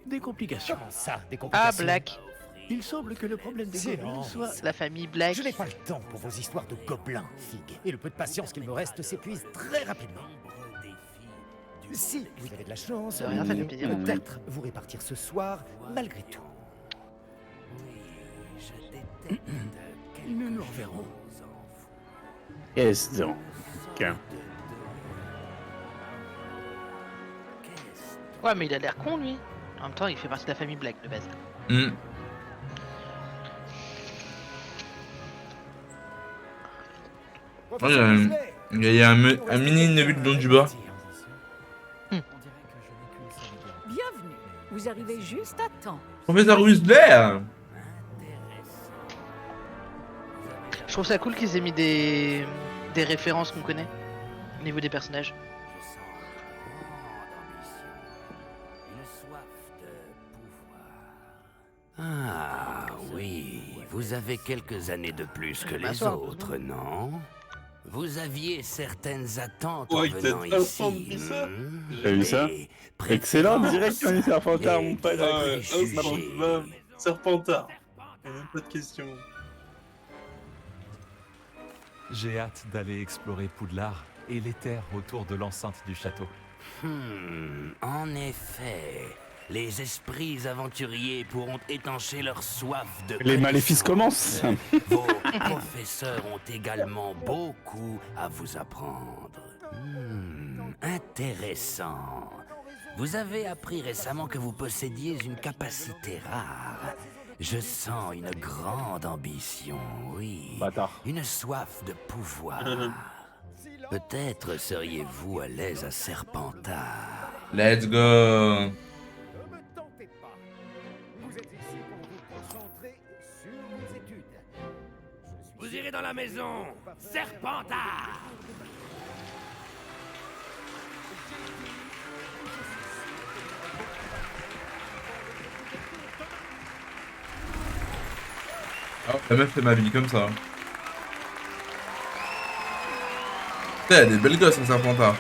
des complications. Comment ça, des Ah, complications? Black. Il semble que le problème des C'est gobelins lent. soit... La famille Black. Je n'ai pas le temps pour vos histoires de gobelins, Fig. Et le peu de patience qu'il me reste s'épuise très rapidement. Si vous avez de la chance, De rien, ça fait plaisir. peut-être vous répartir ce soir, malgré tout. Nous nous reverrons. Qu'est-ce donc? Ouais, mais il a l'air con lui. En même temps, il fait partie de la famille Black de base. Hmm. Oh, il y a un mini Neville dans du bas. Bienvenue. Vous arrivez juste à temps. Professeur Weasley! Je trouve ça cool qu'ils aient mis des références qu'on connaît au niveau des personnages. Ah oui, vous avez quelques années de plus que les M'asseoir, autres, non? Vous aviez certaines attentes en Ouais, il venant t'a pas ici. entendu ça? T'as vu ça? Excellent, direct comme un serpentard, mon pote. Ah ouais, Serpentard. Y'a même pas de question. J'ai hâte d'aller explorer Poudlard et les terres autour de l'enceinte du château. En effet, les esprits aventuriers pourront étancher leur soif de Les maléfices commencent. Vos professeurs ont également beaucoup à vous apprendre. Intéressant. Vous avez appris récemment que vous possédiez une capacité rare. Je sens une grande ambition, oui. Bâtard. Une soif de pouvoir. Peut-être seriez-vous à l'aise à Serpentard. Let's go! Ne me tentez pas. Vous êtes ici pour vous concentrer sur vos études. Vous irez dans la maison, Serpentard. La meuf fait ma vie comme ça. Putain, elle a des belles gosses en Serpentard.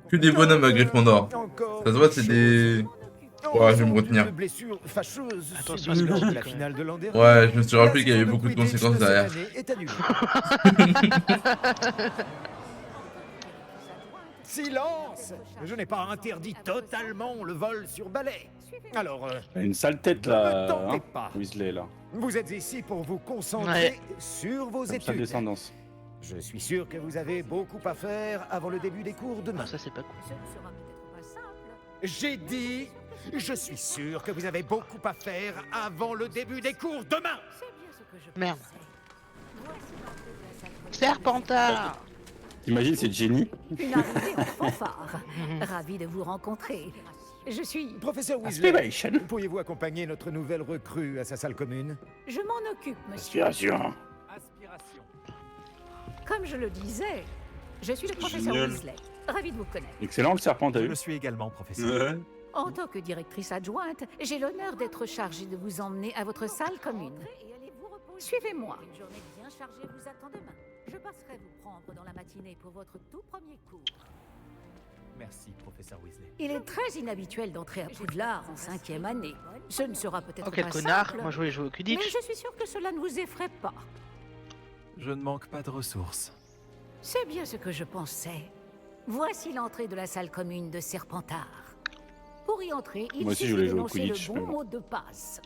Que des bonhommes à Gryffondor. Ça se voit, c'est des... Ouais, je vais me retenir. Attention, de la finale de l'an dernier. Ouais, je me suis rappelé qu'il y avait beaucoup de conséquences derrière. Silence! Je n'ai pas interdit totalement le vol sur balai. Alors, Une sale tête là, hein, Weasley là. vous êtes ici pour vous concentrer sur vos Comme sa études. descendance. Je suis sûr que vous avez beaucoup à faire avant le début des cours demain. Ça, c'est pas cool. J'ai dit, je suis sûr que vous avez beaucoup à faire avant le début des cours demain. Merde. Serpentard. T'imagines, c'est Jenny. Une arrivée en fanfare. Ravi de vous rencontrer. Je suis... Professeur Weasley, Aspiration. pourriez-vous accompagner notre nouvelle recrue à sa salle commune? Je m'en occupe, monsieur. Aspiration. Comme je le disais, je suis le professeur Génial. Weasley. Ravi de vous connaître. Excellent le serpent, t'as vu? Je suis également professeur. Ouais. En tant que directrice adjointe, j'ai l'honneur d'être chargée de vous emmener à votre salle commune. Suivez-moi. Une journée bien chargée vous attend demain. Je passerai vous prendre dans la matinée pour votre tout premier cours. Merci, professeur Weasley. Il est très inhabituel d'entrer à Poudlard en 5e année. Ce ne sera peut-être Oh, quel pas connard. simple, Moi, je voulais jouer au mais Quidditch. je suis sûre que cela ne vous effraie pas. Je ne manque pas de ressources. C'est bien ce que je pensais. Voici l'entrée de la salle commune de Serpentard. Pour y entrer, il Moi aussi, je suffit voulais jouer au d'énoncer Quidditch, le mais bon bon. mot de passe.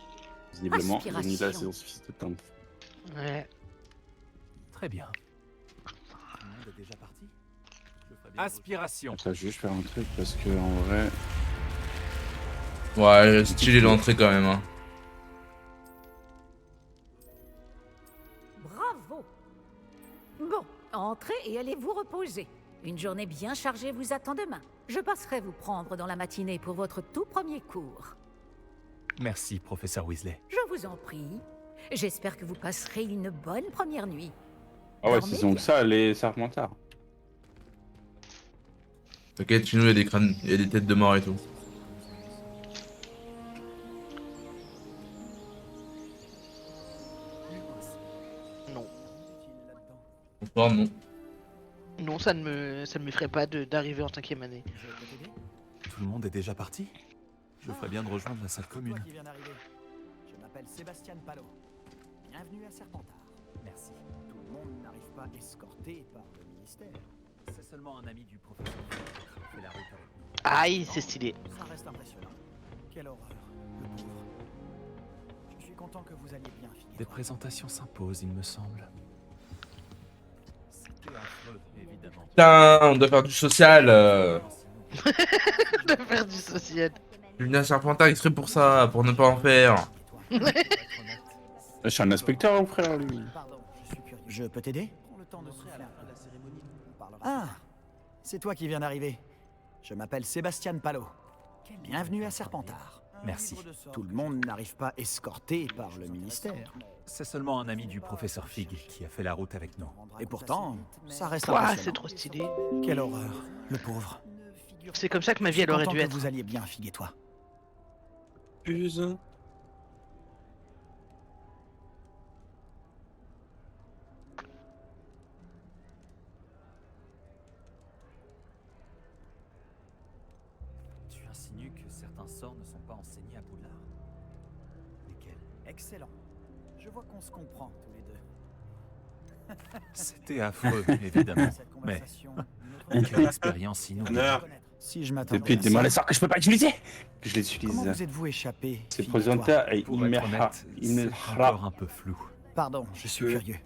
Visiblement, ils ont mis la Aspiration. saison suffisante de temps. Ouais. Très bien. Tout le monde est déjà parti. Aspiration. Ça, je vais juste faire un truc parce que en vrai. Ouais, stylé l'entrée quand même. Hein. Bravo. Bon, entrez et allez vous reposer. Une journée bien chargée vous attend demain. Je passerai vous prendre dans la matinée pour votre tout premier cours. Merci, professeur Weasley. Je vous en prie. J'espère que vous passerez une bonne première nuit. Ah ouais, Dormez c'est donc bien. ça, les serpentards. T'inquiète, chez nous, il y a des crânes, il y a des têtes de mort et tout. Non. Bonsoir, non. Non, ça ne m'effraie pas d'arriver en 5e année. Tout le monde est déjà parti? Je ferais bien de rejoindre la salle commune. Qui vient d'arriver. Je m'appelle Sébastien Palot. Bienvenue à Serpentard. Merci. Tout le monde n'arrive pas escorté par le ministère. C'est seulement un ami du professeur qui fait la route avec nous. Aïe, c'est stylé. Ça reste impressionnant. Quelle horreur, le pauvre. Je suis content que vous alliez bien finir. Des présentations s'imposent, il me semble. C'était affreux, évidemment. Putain, on doit faire du social. De faire du social. Je suis venu à Serpentard exprès pour ça, pour ne pas en faire. Je suis un inspecteur, mon frère, lui. Pardon, je suis curieux. Je peux t'aider? Prends le temps de souffler un peu. Ah, c'est toi qui viens d'arriver. Je m'appelle Sébastien Palot. Bienvenue à Serpentard. Merci. Tout le monde n'arrive pas escorté par le ministère. C'est seulement un ami du professeur Fig qui a fait la route avec nous. Et pourtant, ça reste Ouah, impressionnant. c'est trop stylé. Quelle horreur, le pauvre. C'est comme ça que ma vie elle aurait dû que être. vous alliez bien, Fig et toi. Putain. Tu insinues que certains sorts ne sont pas enseignés à Poudlard. Lesquels? Excellent. Je vois qu'on se comprend tous les deux. C'était affreux, évidemment. Mais quelle expérience inoubliable. Si je m'attendais Depuis à des ça. mauvais sorts que je peux pas utiliser, que je les utilise. Comment vous êtes-vous échappé? C'est Fig et présenté toi et Pour être honnête, c'est encore un peu flou. Pardon, je suis curieux.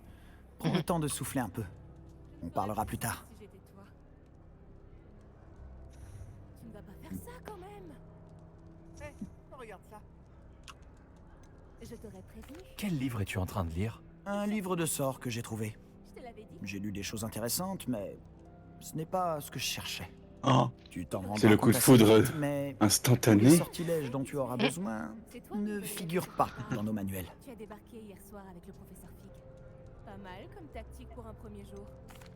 Prends le temps de souffler un peu. On parlera plus tard. Tu ne vas pas faire ça quand même. Regarde ça. Je t'aurais prévenu. Quel livre es-tu en train de lire? Un livre de sorts que j'ai trouvé. Je te l'avais dit. J'ai lu des choses intéressantes, mais ce n'est pas ce que je cherchais. Oh, Tu t'en rends c'est le coup de foudre mais les instantané. sortilèges dont tu auras besoin ne figurent pas dans nos manuels. Tu as débarqué hier soir avec le professeur Fig. Pas mal comme tactique pour un premier jour.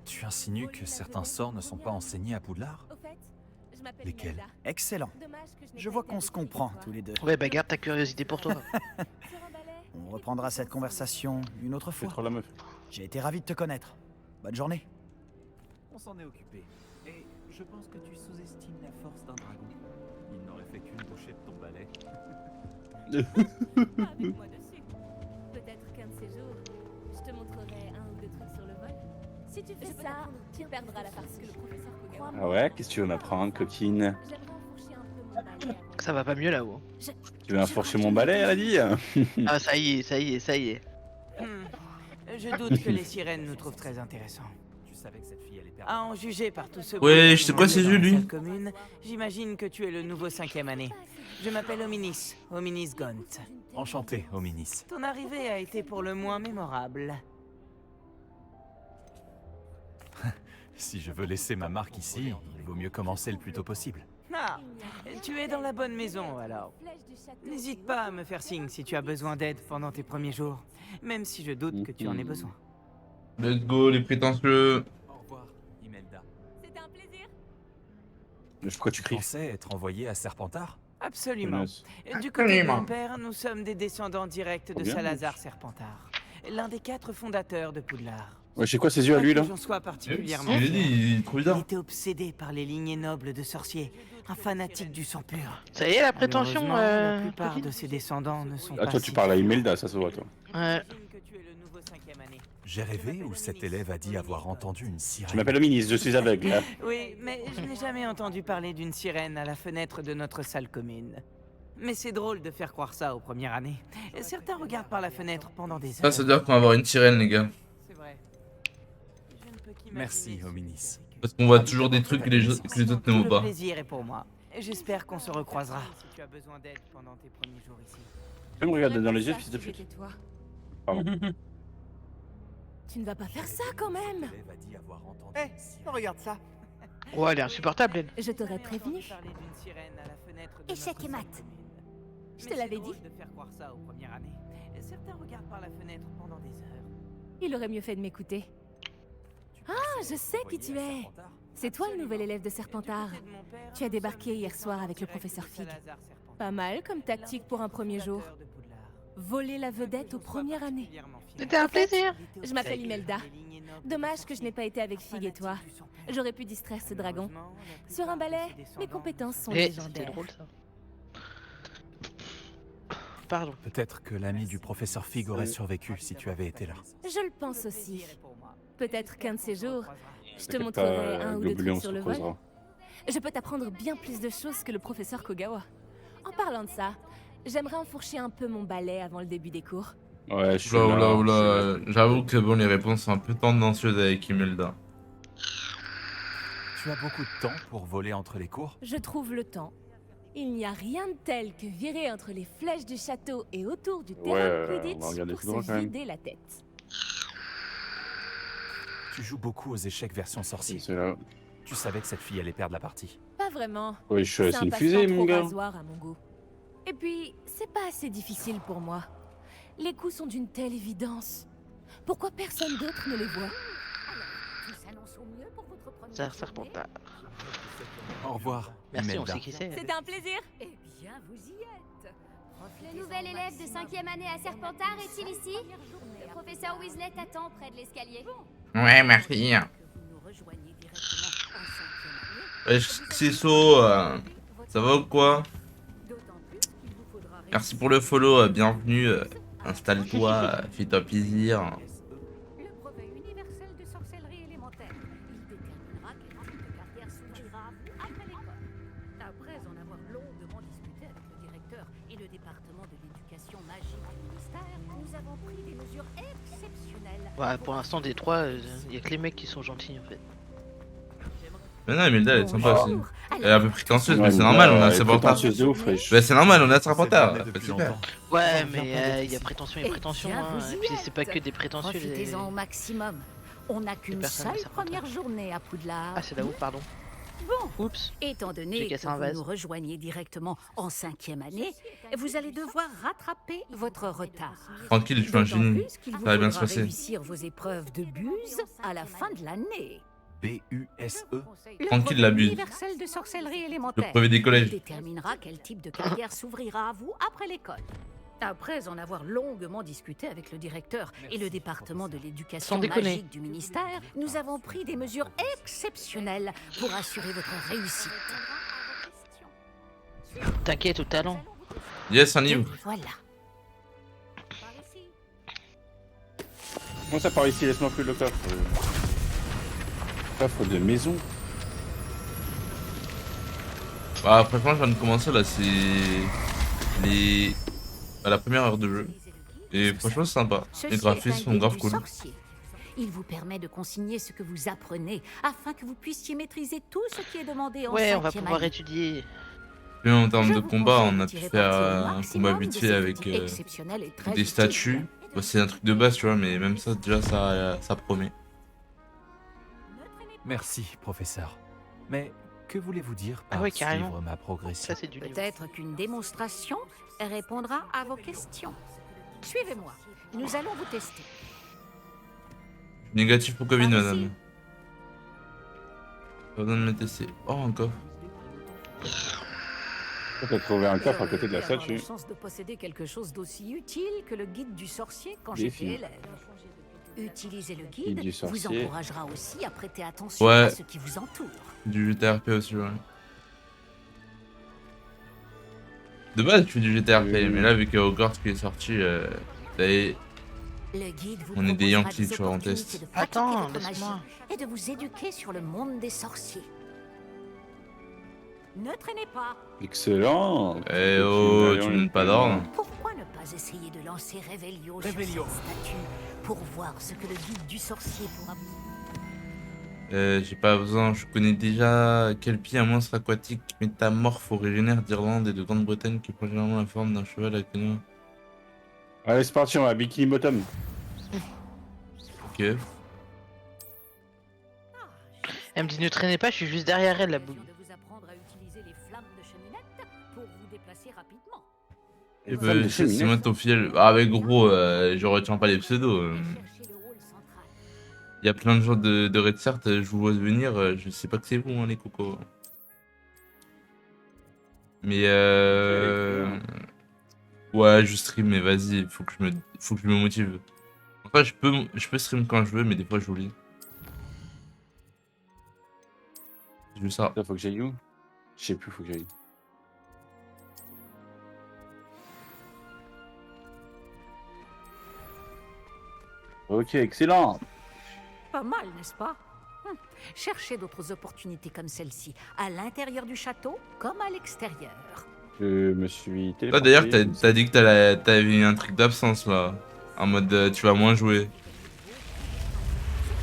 Tu insinues que certains sorts ne sont pas enseignés à Poudlard? Au fait, je Lesquels? Excellent. Je vois qu'on se comprend tous les deux. Ouais, bah garde ta curiosité pour toi. On reprendra cette conversation une autre fois. C'est trop la meuf. J'ai été ravi de te connaître. Bonne journée. On s'en est occupé. Et je pense que tu sous-estimes la force d'un dragon. Il n'aurait fait qu'une bouchée de ton balai. Avec moi dessus. Peut-être qu'un de ces jours, je te montrerai un ou deux trucs sur le vol. Si tu fais ça, tu perdras la partie que le professeur Kogawa. Ah ouais, qu'est-ce que tu veux m'apprendre, coquine? Ça va pas mieux là-haut. Tu veux enfourcher mon balai, elle a dit? Ah ça y est, ça y est, ça y est. Je doute que les sirènes nous trouvent très intéressants. Tu savais que cette fille allait perdre. À en juger par tout ce Ouais, je sais quoi ces yeux, lui? commune, j'imagine que tu es le nouveau 5e année. Je m'appelle Hominis, Hominis Gaunt. Enchanté, Hominis. Ton arrivée a été pour le moins mémorable. Si je veux laisser ma marque ici, il vaut mieux commencer le plus tôt possible. Ah, tu es dans la bonne maison alors. N'hésite pas à me faire signe si tu as besoin d'aide pendant tes premiers jours, même si je doute que tu en aies besoin. Let's go, les prétentieux. Au revoir, Imelda. C'était un plaisir. Pourquoi tu Tu cries? pensais être envoyé à Serpentard? Absolument. Du côté de mon père, nous sommes des descendants directs de Bien. Salazar Serpentard, l'un des 4 fondateurs de Poudlard. Ouais, c'est quoi ses yeux à lui là? J'en sois particulièrement Il fier. est trop bizarre. Il était obsédé par les lignées nobles de sorciers, un fanatique du sang pur. Ça y est, la prétention. Malheureusement, la plupart de ses descendants ne sont Ah, pas toi, tu si parles à fiers. Imelda, ça se voit, toi. Ouais. J'ai rêvé ou cet élève a dit avoir entendu une Je sirène. m'appelle Hominis, je suis aveugle. Hein. Oui, mais je n'ai jamais entendu parler d'une sirène à la fenêtre de notre salle commune. Mais c'est drôle de faire croire ça aux premières années. Certains regardent par la fenêtre pendant des heures. Ça veut dire qu'on va avoir une sirène, les gars. C'est vrai. Je ne peux qu'imaginer Merci, ce Hominis. Parce qu'on voit toujours des trucs que les autres ne Tout voient le pas. plaisir est pour moi. J'espère qu'on se recroisera. Si tu as besoin d'aide pendant tes premiers jours ici. Tu peux me regarder dans les yeux, fils de pute? Toi. Pardon. Tu ne vas pas faire ça quand même. L'élève a dit avoir entendu Eh, une sirène. regarde ça. Oh, elle est insupportable, elle. Je t'aurais prévenu. Échec et mat. Je te l'avais dit. de faire croire ça aux premières années. Certains regardent par la fenêtre pendant des heures. Il aurait mieux fait de m'écouter. Ah, je sais qui tu es. C'est toi le nouvel élève de Serpentard. Tu as débarqué hier soir avec le professeur Fig. Pas mal comme tactique pour un premier jour. Voler la vedette aux premières années. C'était un plaisir. Je m'appelle Imelda. Dommage que je n'ai pas été avec Fig et toi. J'aurais pu distraire ce dragon. Sur un balai, mes compétences sont Eh, c'était légendaires. drôle ça. Pardon. Peut-être que l'ami du professeur Fig aurait survécu si tu avais été là. Je le pense aussi. Peut-être qu'un de ces jours, je te T'inquiète montrerai pas, un ou deux Globulon trucs sur se le vol. reposera. Je peux t'apprendre bien plus de choses que le professeur Kogawa. En parlant de ça, j'aimerais enfourcher un peu mon balai avant le début des cours. Ouais, je suis Oula, là. oula, oula. J'avoue que bon, les réponses sont un peu tendancieuses avec Imelda. Tu as beaucoup de temps pour voler entre les cours? Je trouve le temps. Il n'y a rien de tel que virer entre les flèches du château et autour du terrain de on va Quidditch regarder pour plus loin, se quand même. vider la tête. Tu joues beaucoup aux échecs version sorcier. C'est là. Tu savais que cette fille allait perdre la partie. Pas vraiment. Oui, c'est un une passe-temps fusée, trop mon gars. rasoir à mon goût. Et puis, c'est pas assez difficile pour moi. Les coups sont d'une telle évidence. Pourquoi personne d'autre ne les voit? C'est un Serpentard. Au revoir, Merci, on Imelda. sait qui c'est. C'était un plaisir. Eh bien, vous y êtes. Le nouvel élève de 5e année à Serpentard est-il ici? Le professeur Weasley t'attend près de l'escalier. Ouais, merci. Wesh, Xisso, ça va ou quoi? Merci pour le follow, bienvenue. Installe-toi, fais-toi plaisir. Le brevet universel de sorcellerie élémentaire. Il déterminera quel type de carrière s'ouvrira à vous après l'école. Après en avoir longuement discuté avec le directeur et le département de l'éducation magique du ministère, nous avons pris des mesures exceptionnelles. Ouais, pour l'instant, des trois, y a que les mecs qui sont gentils en fait. Mais non, Imelda, elle est sympa aussi. Elle est un peu prétentieuse, Ouais, mais c'est mais normal, on a elle est Serpentard. prétentieuse de ouf, wesh. Bah, c'est normal, on a Serpentard. C'est C'est super. Ouais, mais y a prétention et Eh prétention, bien, hein. vous y Et puis c'est pas êtes. que des prétentieux. Profitez-en au maximum. On n'a qu'une personnes seule qui Serpentard. première journée à Poudlard. Ah, c'est là où, pardon. Bon, Oups. étant J'ai donné cassé que un vous vase. nous rejoignez directement en 5e année, vous allez devoir rattraper votre retard. Tranquille, je suis un D'autant génie. plus qu'il vous Ça va bien se faudra passer. réussir vos épreuves de buse à la fin de l'année. B-U-S-E. Tranquille, Le l'abus. universel de sorcellerie élémentaire. Le brevet des collèges. Déterminera quel type de carrière s'ouvrira à vous après l'école. Après en avoir longuement discuté avec le directeur et le département de l'éducation Sans déconner. magique du ministère, nous avons pris des mesures exceptionnelles pour assurer votre réussite. T'inquiète au talent. Yes, un livre. Voilà. Comment ça par ici? Laisse-moi plus le coffre. Coffre de maison. Bah, franchement, je viens de commencer là, c'est les. À la première heure de jeu. Et franchement, c'est sympa. Les graphismes sont grave cool. Sorcier. Il vous permet de consigner ce que vous apprenez afin que vous puissiez maîtriser tout ce qui est demandé en Ouais, on va cinquième pouvoir année. étudier. Puis en termes Je de vous combat, conseille on de a pu tirer faire parti au un maximum combat de vite ces fait avec outils exceptionnels et très des utiles. statues. Bah, c'est un truc de base, tu vois, mais même ça, déjà, ça promet. Merci, professeur. Mais que voulez-vous dire Ah par ouais, carrément. suivre ma progression? Ça, c'est du niveau. Peut-être qu'une démonstration répondra à vos questions. Suivez-moi. Nous allons vous tester. Négatif pour Covid, Ah, madame. Pas besoin de me tester. Oh, un coffre. T'as trouvé un coffre à côté de la Avoir statue. la chance de posséder quelque chose d'aussi utile que le guide du sorcier quand Défi. j'étais élève. Utiliser le Guide du guide vous sorcier. encouragera aussi à prêter attention Ouais. à ce qui vous entoure. Du GTRP aussi, ouais. De base, je fais du GTRP, mais là, vu qu'il y a Hogwarts qui est sorti, ça y est, Le guide vous on est des proposera Yankees, des tu vois, en opportunités test. de pratiquer Attends, votre laisse-moi. magie et de vous éduquer sur le monde des sorciers. Ne traînez pas. Excellent. Eh oh, tu me donnes pas d'ordre. Pourquoi ne pas essayer de lancer Révélio sur cette statue pour voir ce que le guide du sorcier pourra vous... J'ai pas besoin, je connais déjà Kelpie, un monstre aquatique métamorphe originaire d'Irlande et de Grande-Bretagne qui prend généralement la forme d'un cheval avec une... Allez, c'est parti, on va Bikini Bottom. Ok. Elle me dit ne traînez pas, je suis juste derrière elle, la boule. de vous apprendre à utiliser les flammes de cheminette pour vous déplacer rapidement. Eh ben, c'est moi ton filleul. Ah, mais gros, je retiens pas les pseudos. Il y a plein de gens de Red Cert, je vous vois venir, je sais pas que c'est vous, hein, les cocos. Mais ouais, je stream, mais vas-y, faut que je me motive. Enfin, je peux stream quand je veux, mais des fois j'oublie. J'ai vu ça. Là, faut que j'aille où? Je sais plus, faut que j'aille. Ok, excellent. Pas mal, n'est-ce pas? Cherchez d'autres opportunités comme celle-ci, à l'intérieur du château comme à l'extérieur. Je me suis Toi téléporté. d'ailleurs, t'as dit que t'avais un truc d'absence là. En mode tu vas moins jouer.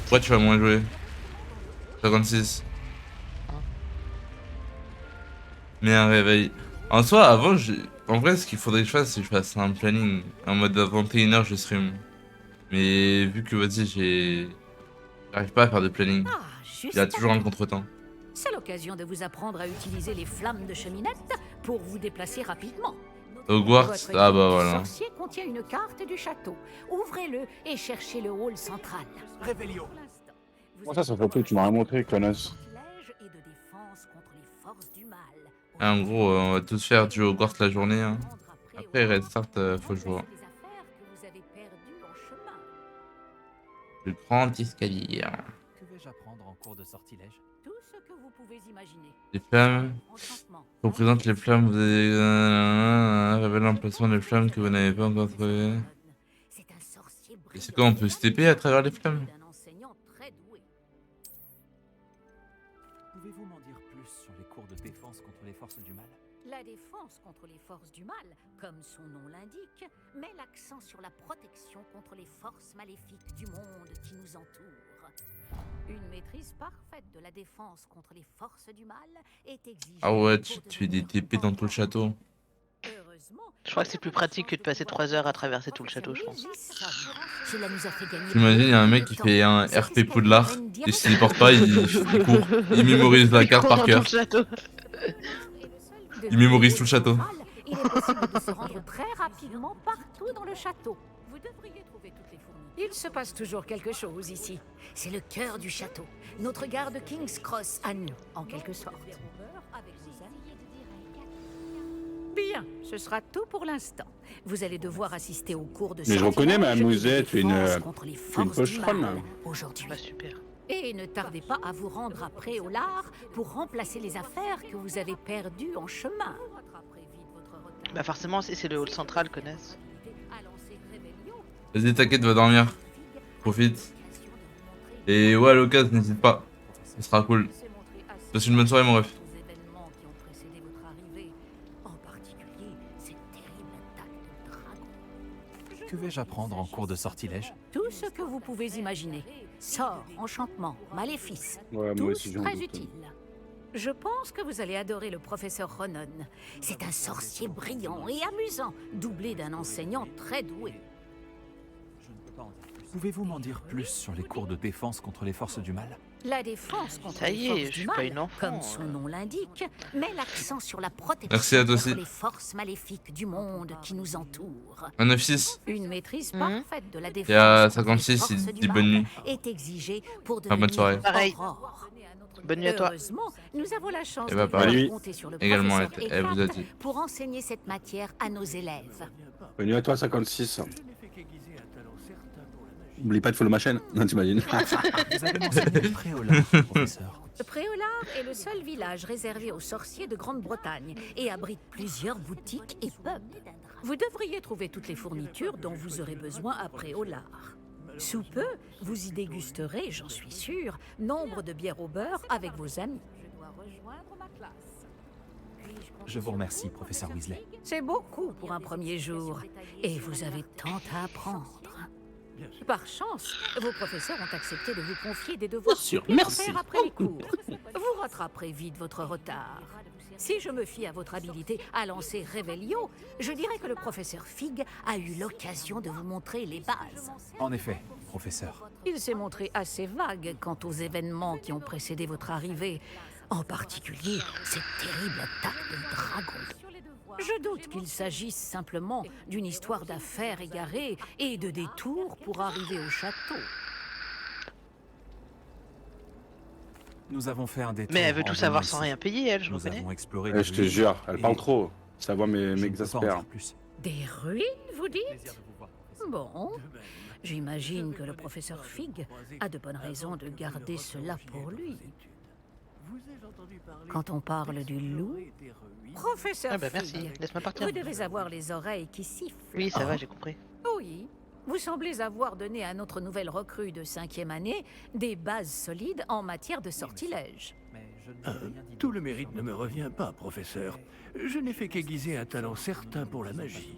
Pourquoi tu vas moins jouer? 56. Mais un réveil. En soi, avant, en vrai, ce qu'il faudrait que je fasse, c'est que je fasse un planning. En mode à 21h, je stream. Mais vu que, vas-y, j'arrive pas à faire de planning. Il y a toujours un contretemps. C'est l'occasion de vous apprendre à utiliser les flammes de cheminette pour vous déplacer rapidement. Hogwarts, Votre ah bah guide du voilà. sorcier contient une carte du château. Ouvrez-le et cherchez le hall central. Révélio. Comment ça fait plus que tu m'as rien montré, connasse? En gros, on va tous faire du Hogwarts la journée. Hein. Après, Red Start, faut jouer. Le grand escalier. Que vais-je apprendre en cours de sortilège? Tout ce que vous pouvez imaginer. Les flammes représentent les flammes. Vous avez révèle l'emplacement des flammes que vous n'avez pas encore trouvé. Et c'est quoi, on peut se TP à travers les flammes? Pouvez-vous m'en dire plus sur les cours de défense contre les forces du mal? La défense contre les forces du mal, comme son nom l'indique, met l'accent sur la protection contre les forces maléfiques du monde qui nous entoure. Une maîtrise parfaite de la défense contre les forces du mal est exigée. Ah ouais, tu fais des TP dans tout le château. Je crois que c'est plus pratique que de passer 3 heures à traverser tout le château, je pense. Cela nous a fait gagner. T'imagines, il y a un mec qui fait un RP Poudlard, il se téléporte pas, il court, il mémorise la carte par cœur. Il mémorise tout le château. Il est possible de se rendre très rapidement partout dans le château. Vous devriez trouver toutes les fournitures Il se passe toujours quelque chose ici. C'est le cœur du château. Notre gare de King's Cross à nous, en quelque sorte. Bien, ce sera tout pour l'instant. Vous allez devoir assister au cours de Mais je reconnais ma Mouzette, tu es une forces du pochetronne. mal aujourd'hui. Bah super. Et ne tardez pas à vous rendre à Préolard pour remplacer les affaires que vous avez perdues en chemin. Bah forcément, si c'est le hall central, connaissent. Vas-y, t'inquiète, va dormir. Profite. Et ouais, à l'occasion, n'hésite pas. Ce sera cool. Passe une bonne soirée, mon ref. Que vais-je apprendre en cours de sortilège? Tout ce que vous pouvez imaginer. Sorts, enchantements, maléfices. Ouais, moi tous aussi, j'en très doute. utiles. Je pense que vous allez adorer le professeur Ronon. C'est un sorcier brillant et amusant, doublé d'un enseignant très doué. Pouvez-vous m'en dire plus sur les cours de défense contre les forces du mal? La défense contre Ça les y est, forces je du suis mal, pas une enfant, comme son nom l'indique, met l'accent sur la protection Merci à toi aussi. contre les forces maléfiques du monde qui nous entourent. Un 9-6. Une maîtrise parfaite de la défense Il y a contre les 56, forces il du dit mal bonne nuit. est exigée pour Ah, bonne soirée. devenir Pareil. Aurore. Bonne nuit à toi. Heureusement, nous avons la chance Et de bah, pouvoir pareil. compter sur le Également, professeur elle vous a Éclate dit. pour enseigner cette matière à nos élèves. Bonne nuit à toi, 56. N'oublie pas de follow ma chaîne, non, t'imagines. Vous avez mentionné Préolard, professeur. Préolard est le seul village réservé aux sorciers de Grande-Bretagne et abrite plusieurs boutiques et pubs. Vous devriez trouver toutes les fournitures dont vous aurez besoin à Préolard. Sous peu, vous y dégusterez, j'en suis sûr, nombre de bières au beurre avec vos amis. Je vous remercie, professeur Weasley. C'est beaucoup pour un premier jour, et vous avez tant à apprendre. Par chance, vos professeurs ont accepté de vous confier des devoirs supplémentaires après les cours. Vous rattraperez vite votre retard. Si je me fie à votre habilité à lancer Revelio, je dirais que le professeur Fig a eu l'occasion de vous montrer les bases. En effet, professeur. Il s'est montré assez vague quant aux événements qui ont précédé votre arrivée, en particulier cette terrible attaque de dragon. Je doute qu'il s'agisse simplement d'une histoire d'affaires égarées et de détours pour arriver au château. Nous avons fait un détour. Mais elle veut en tout venant savoir ici. sans rien payer, elle, je Nous reconnais. avons exploré. Je te jure, elle parle trop. Sa voix m'exaspère. Des ruines, vous dites? Bon, j'imagine que le professeur Fig a de bonnes raisons de garder cela pour lui. Quand on parle du loup, professeur Ah bah merci, Fig, laisse-moi partir. vous devez avoir les oreilles qui sifflent. Oui, ça va, j'ai compris. Oui, vous semblez avoir donné à notre nouvelle recrue de 5e année des bases solides en matière de sortilège. Tout le mérite ne me revient pas, professeur. Je n'ai fait qu'aiguiser un talent certain pour la magie.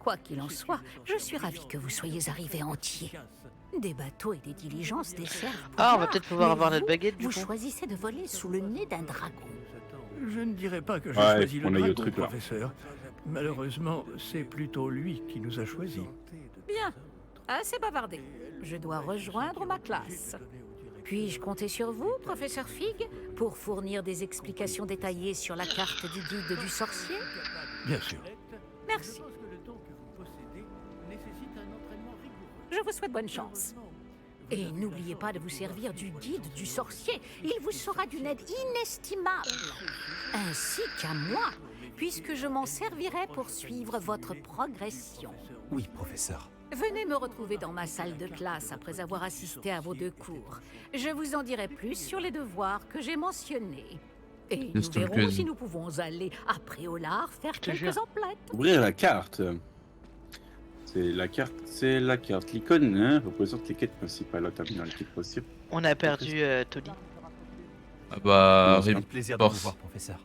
Quoi qu'il en soit, je suis ravi que vous soyez arrivé entier. Des bateaux et des diligences desservent. Ah, on va peut-être pouvoir mais avoir vous, notre baguette, du vous coup. choisissez de voler sous le nez d'un dragon. Je ne dirais pas que j'ai Ouais, choisi on le a eu le dragon, truc, là. professeur. Malheureusement, c'est plutôt lui qui nous a choisis. Bien, assez bavardé. Je dois rejoindre ma classe. Puis-je compter sur vous, professeur Fig, pour fournir des explications détaillées sur la carte du guide du sorcier? Bien sûr. Merci. Je vous souhaite bonne chance. Et n'oubliez pas de vous servir du guide du sorcier. Il vous sera d'une aide inestimable. Ainsi qu'à moi, puisque je m'en servirai pour suivre votre progression. Oui, professeur. Venez me retrouver dans ma salle de classe après avoir assisté à vos 2 cours. Je vous en dirai plus sur les devoirs que j'ai mentionnés. Et nous verrons si nous pouvons aller à Préolard faire quelques emplettes. Ouvrir la carte. C'est la carte. L'icône hein, représente les quêtes principales. Là, t'as mis dans les quêtes possibles. On a perdu Tony. Ah bah, C'est un rip, plaisir de vous force. voir, professeur.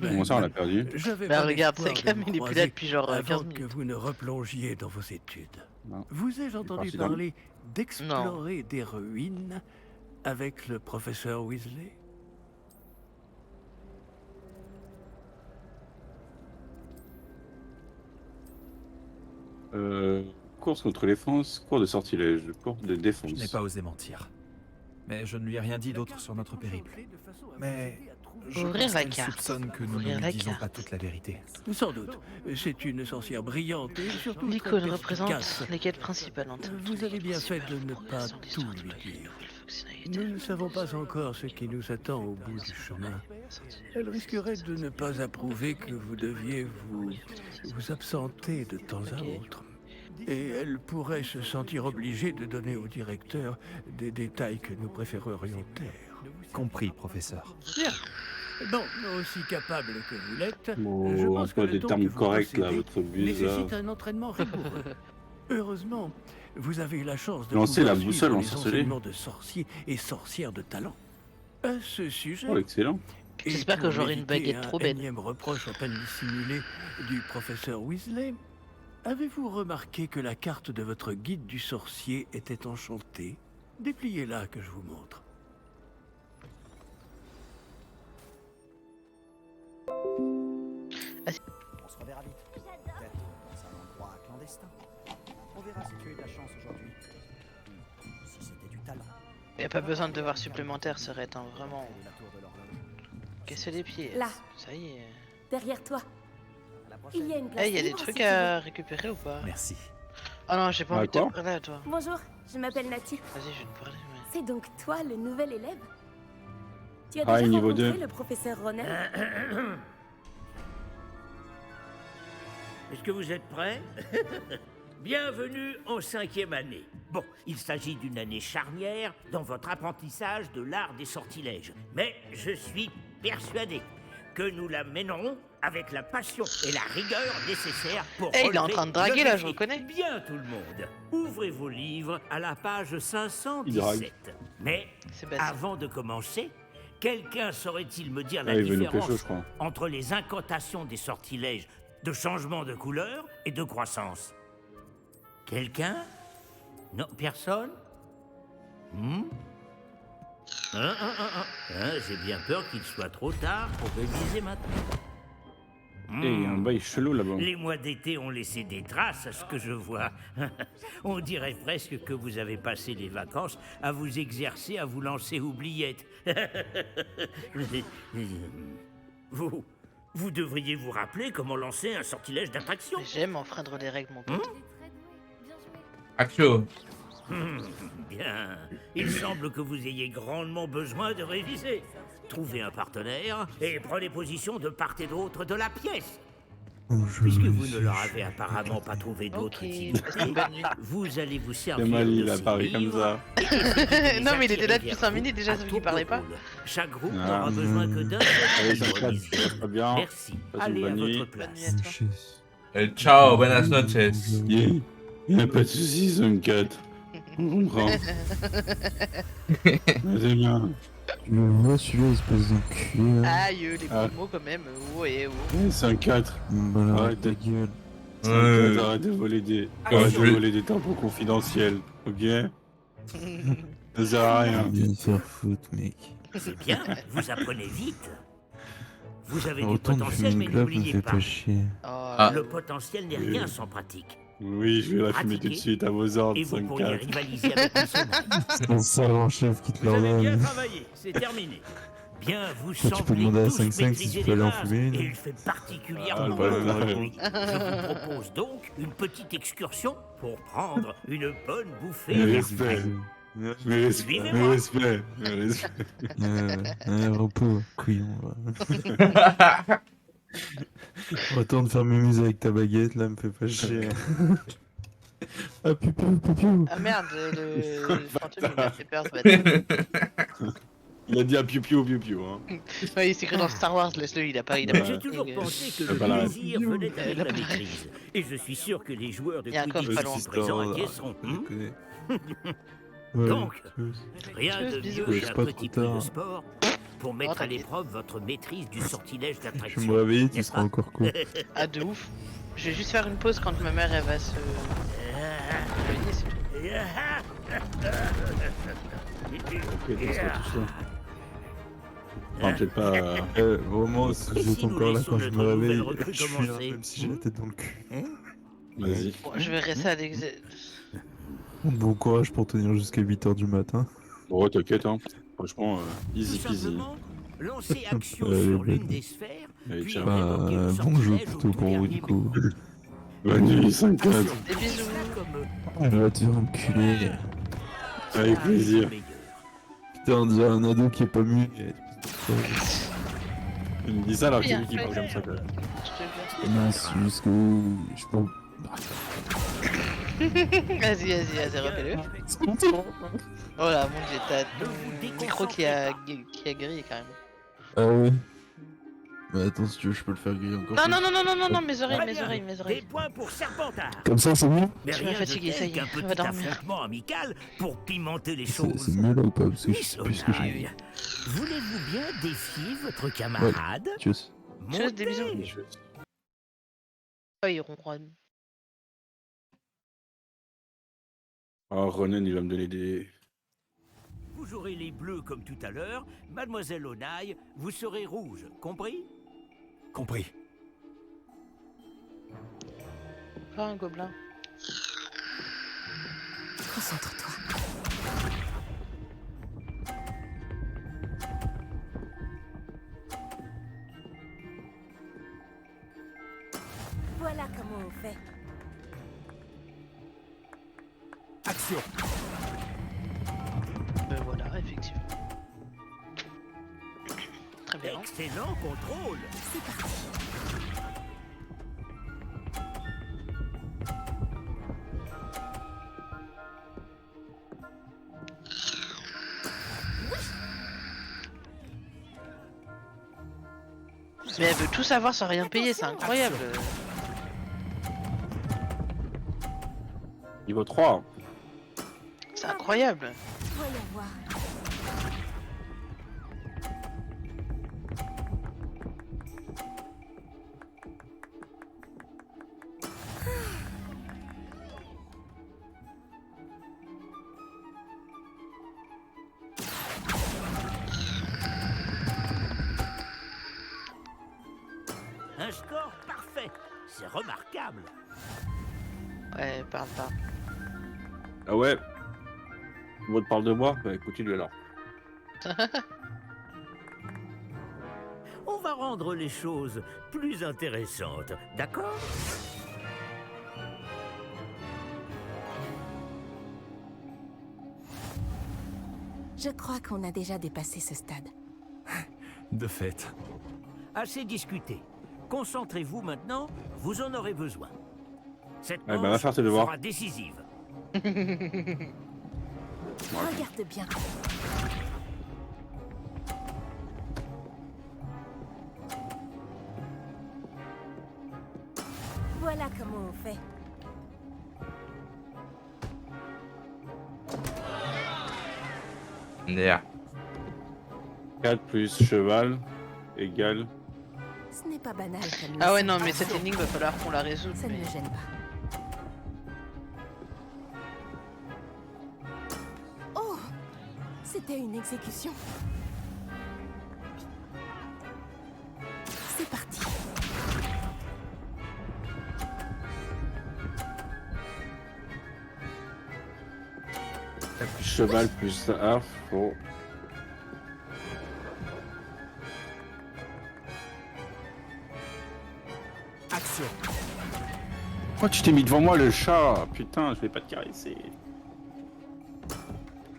Comment ça, on l'a perdu? J'avais Bah pas regarde, d'espoir c'est de comme vous il est plus croiser là depuis genre 15 avant minutes. que vous ne replongiez dans vos études. Non. Vous ai-je entendu parti dans- parler d'explorer des ruines avec le professeur Weasley? Course contre défense, cours de sortilège, cours de défense. Je n'ai pas osé mentir. Mais je ne lui ai rien dit d'autre sur notre périple. Mais je Ouvrir pense la qu'elle carte. soupçonne que nous Ouvrir ne la lui disons carte. pas toute la vérité. Sans doute. C'est une sorcière brillante et surtout très L'icône représente perspicace. les quêtes principales en termes Vous avez bien fait de ne pas tout lui dire. Nous ne savons pas encore ce qui nous attend au bout du chemin. Elle risquerait de ne pas approuver que vous deviez vous absenter de temps à autre. Et elle pourrait se sentir obligée de donner au directeur des détails que nous préférerions taire. Compris, professeur. Bien. Bon, aussi capable que vous l'êtes, Bon, je pense que pas le des ton termes que vous corrects, là, possédez votre buse, là. nécessite un entraînement rigoureux. Heureusement, vous avez la chance de Lancez pouvoir la suivre boussole en les sorcellerie. enseignements de sorciers et sorcières de talent. À ce sujet, Oh, excellent. et J'espère que pour j'aurai une éviter baguette un trop belle. énième reproche à peine dissimulé du professeur Weasley, avez-vous remarqué que la carte de votre guide du sorcier était enchantée? Dépliez-la que je vous montre. On se reverra vite. Peut-être dans un endroit clandestin. On verra si tu as eu de la chance aujourd'hui. Si c'était du talent. Y a pas besoin de devoir supplémentaire, ça aurait été vraiment. Casser les pieds. Là. Ça y est. Derrière toi. Il y a une place Eh, y a des libre, trucs si tu à veux. récupérer ou pas? Merci. Ah non, j'ai pas Ah, envie de te quoi parler à toi. Bonjour, je m'appelle Nati. Vas-y, je vais te parler. C'est donc toi le nouvel élève? Tu as Ah, déjà niveau rencontré 2. le professeur Ronald? Est-ce que vous êtes prêts? Bienvenue en 5e année. Bon, il s'agit d'une année charnière dans votre apprentissage de l'art des sortilèges. Mais je suis persuadé que nous la mènerons avec la passion et la rigueur nécessaires pour Eh, il est en relever train de draguer, le là, défi. je reconnais. Bien tout le monde, ouvrez vos livres à la page Il 517. drague. Mais Sébastien. avant de commencer, quelqu'un saurait-il me dire la Ah, il veut nous différence pécho, je crois. entre les incantations des sortilèges de changement de couleur et de croissance? Quelqu'un? Non, personne? J'ai bien peur qu'il soit trop tard pour réviser maintenant. Et il y a un bail chelou là-bas. Les mois d'été ont laissé des traces à ce que je vois. On dirait presque que vous avez passé les vacances à vous exercer à vous lancer oubliettes. Vous devriez vous rappeler comment lancer un sortilège d'attraction. J'aime enfreindre les règles, mon pote. Axio. Bien. Il semble que vous ayez grandement besoin de réviser. Trouvez un partenaire et prenez position de part et d'autre de la pièce. Puisque vous ne leur avez apparemment pas trouvé d'autres activités, vous allez vous servir mal, il de a ces parlé comme livres ça. et Non, mais il était là attirer depuis vers 5 vous minutes déjà, à sauf qu'il tour parlait de pas. rôle. Chaque groupe Ah. n'aura besoin que d'un Allez, seul ça livre. casse, pas bien. Merci. Passe une Allez à bonne nuit. votre place. Ciao, buenas noches. Il n'y a pas de soucis, Zone 4. On comprend. C'est bien. Je le vois celui-là, espèce d'enculé. Aïe, les Ah. gros mots quand même. Ouais, ouais. C'est un 4. Bah là, Arrête ta de gueule. Ouais. Arrête de voler des. Ouais, Arrête je de vais- voler des tempos confidentiels, ok? Ça sert à rien. Viens te faire foutre, mec. C'est bien, vous apprenez vite. Vous avez du Autant de potentiel, fumer mais une clope me n'oubliez fait pas. pas chier. Oh, Le potentiel n'est rien sans pratique. Oui, je vais la fumer tout de suite à vos ordres, Et vous 5 pourriez 4. rivaliser avec les sommets. C'est un savant chef qui te Vous avez bien l'ordonne. travaillé, c'est terminé. Bien, vous Toi, tu peux semblez demander à tous 5-5 si maîtriser tu peux aller les en bases, fumer une. et il fait particulièrement Ah, bon bah, là, aujourd'hui. Je vous propose donc une petite excursion pour prendre une bonne bouffée Mais d'air respect. frais. Mais respect. Suivez-moi. Mais respect. Mais respect. Repos, couillon. va. Retourne faire mémuse avec ta baguette, là, me fais pas chier. Ah, pupiou, pupiou. Ah merde, le fantôme il m'a fait peur, ce bâtard. Il a dit à piou-piou, piou-piou, hein. Ouais, il s'écrit dans Star Wars, laisse-le, il a pas compris. J'ai toujours pensé que Ah, le bah là. plaisir venait avec la maîtrise. Et je suis sûr que les joueurs de Il y a un Quidditch coffre pas loin. ici présents acquiesceront. Je connais. Ouais, Donc, tous. rien de bisous. mieux Ouais, qu'un c'est pas petit trop peu de tard. sport pour mettre à t'inquiète. l'épreuve votre maîtrise du sortilège Je vais d'attraction. me réveiller, tu n'est-ce seras pas encore court. Ah, de ouf. Je vais juste faire une pause quand ma mère elle va se. réveiller, c'est tout. Ok, ça sera tout ça. Enfin, peut-être pas. Vraiment, Et je si suis nous encore là laissons quand je notre me réveille. nouvelle recrue Je suis là, commencer même si j'ai la tête dans le cul. Vas-y. Bon, je vais rester à l'exé. Bon courage pour tenir jusqu'à 8h du matin. Bon, t'inquiète, hein. Franchement, easy Tout peasy. simplement, lancez Axio sur l'une des sphères, Allez, puis ciao. révoquez le Bon jeu sortilège au plutôt tout pour vous dernier du coup. Bonne nuit, 5-4. Des bisous. Va te faire enculer. Avec plaisir. Putain, on dirait un ado qui est pas muet. Il me dit ça alors Bien, qu'il parle comme ça, quoi. Mince, jusqu'où je peux. Vas-y, refais-le. Oh là, mon dieu, t'as ton micro qui a grillé quand même. Ah ouais. Bah attends, si tu veux, je peux le faire griller encore. Non, mes oreilles. Des points pour Serpentard. Comme ça, c'est mieux. Mais Je suis rien fatigué, de ça y tel est, qu'un on va petit dormir. affrontement amical pour pimenter les C'est choses. mieux là ou pas? Parce que je Miss sais plus ce que j'ai. Onaï, voulez-vous bien défier votre camarade? Tchuss. Tchuss, des bisous. Montez. Oh, il ronronne. Oh, Ronan, il va me donner des... Vous aurez les bleus comme tout à l'heure. Mademoiselle Onaï, vous serez rouge. Compris? Compris. Pas un gobelin. Concentre-toi. Voilà comment on fait. Action. Voilà, effectivement. Très bien. Excellent contrôle. C'est parti. Mais elle veut tout savoir sans rien payer, c'est incroyable. Niveau 3. C'est incroyable. Voyons voir. Un score parfait. C'est remarquable. Ouais, parle pas. Ah ouais. Moi, te parle de moi? Bah, continue alors. On va rendre les choses plus intéressantes, d'accord? Je crois qu'on a déjà dépassé ce stade. De fait. Assez discuté. Concentrez-vous maintenant, vous en aurez besoin. Cette Ouais, bah, va manche faire tes devoirs. sera décisive. Regarde bien. Voilà comment on fait. Yeah. 4 plus cheval égale... Ce n'est pas banal comme Ah ouais, mission. non, mais cette énigme, va falloir qu'on la résolve. Ça ne mais- me gêne pas. Oh! C'était une exécution. C'est parti. Cheval plus A, faut... Action. Pourquoi tu t'es mis devant moi, le chat? Putain, je vais pas te caresser.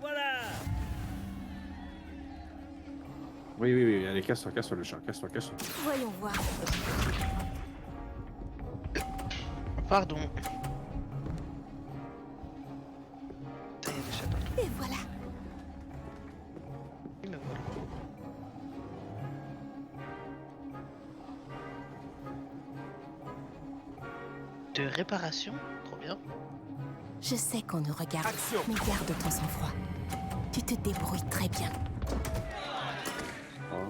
Voilà. Oui, allez, casse-toi, le chat, casse-toi. Voyons voir. Pardon. Ça y est, des chats partout. Et voilà. Oui, me voilà. De réparation? Trop bien. Je sais qu'on nous regarde, Action. mais garde ton sang-froid. Tu te débrouilles très bien. 3,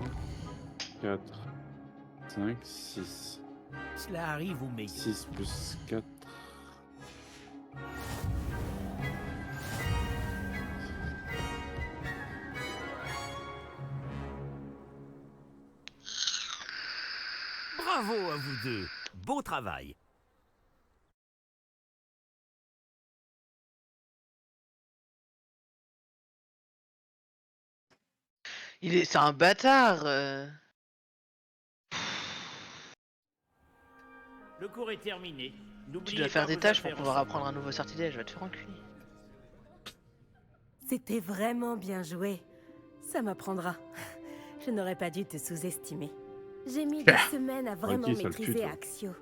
4, 5, 6. Cela arrive au meilleur. 6 plus 4. Bravo à vous deux. Beau travail. C'est un bâtard. Le cours est terminé. Tu dois faire des tâches pour pouvoir apprendre un nouveau sortilège, je vais te faire enculer. C'était vraiment bien joué. Ça m'apprendra. Je n'aurais pas dû te sous-estimer. J'ai mis des semaines à vraiment maîtriser Axio.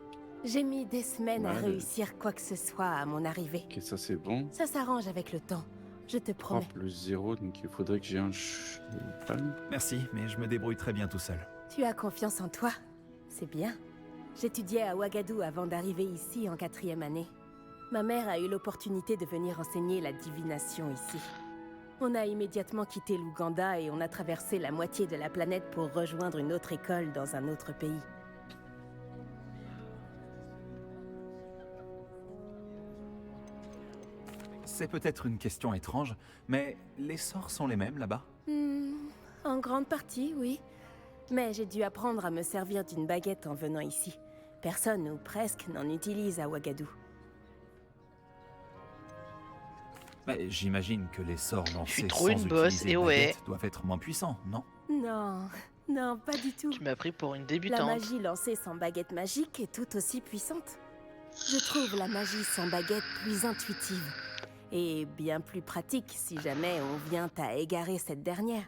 J'ai mis des semaines à réussir quoi que ce soit à mon arrivée. Ok, ça c'est bon. Ça s'arrange avec le temps, je te 3 promets. plus 0, donc il faudrait que j'ai un cheval. Merci, mais je me débrouille très bien tout seul. Tu as confiance en toi, c'est bien. J'étudiais à Ouagadou avant d'arriver ici en 4e année. Ma mère a eu l'opportunité de venir enseigner la divination ici. On a immédiatement quitté l'Ouganda et on a traversé la moitié de la planète pour rejoindre une autre école dans un autre pays. C'est peut-être une question étrange, mais les sorts sont les mêmes là-bas? En grande partie, oui. Mais j'ai dû apprendre à me servir d'une baguette en venant ici. Personne, ou presque, n'en utilise à Ouagadou. Mais j'imagine que les sorts lancés trop sans une bosse, utiliser et baguette ouais. doivent être moins puissants, non? Non, non, pas du tout. Tu m'as pris pour une La débutante. magie lancée sans baguette magique est tout aussi puissante. Je trouve la magie sans baguette plus intuitive. Et bien plus pratique si jamais on vient à égarer cette dernière.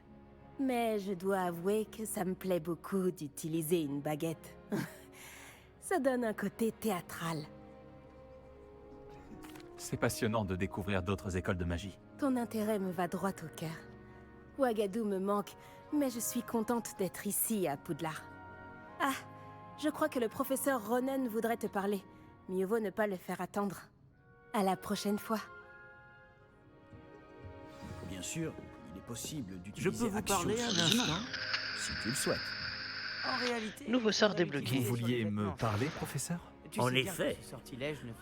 Mais je dois avouer que ça me plaît beaucoup d'utiliser une baguette. Ça donne un côté théâtral. C'est passionnant de découvrir d'autres écoles de magie. Ton intérêt me va droit au cœur. Ouagadou me manque, mais je suis contente d'être ici à Poudlard. Ah, je crois que le professeur Ronen voudrait te parler. Mieux vaut ne pas le faire attendre. À la prochaine fois. Bien sûr, il est possible Je d'utiliser peux vous Axio parler sur un les instant humains, si tu le souhaites. En réalité, Nouveau sort débloqué. Vous vouliez me parler, professeur? En effet.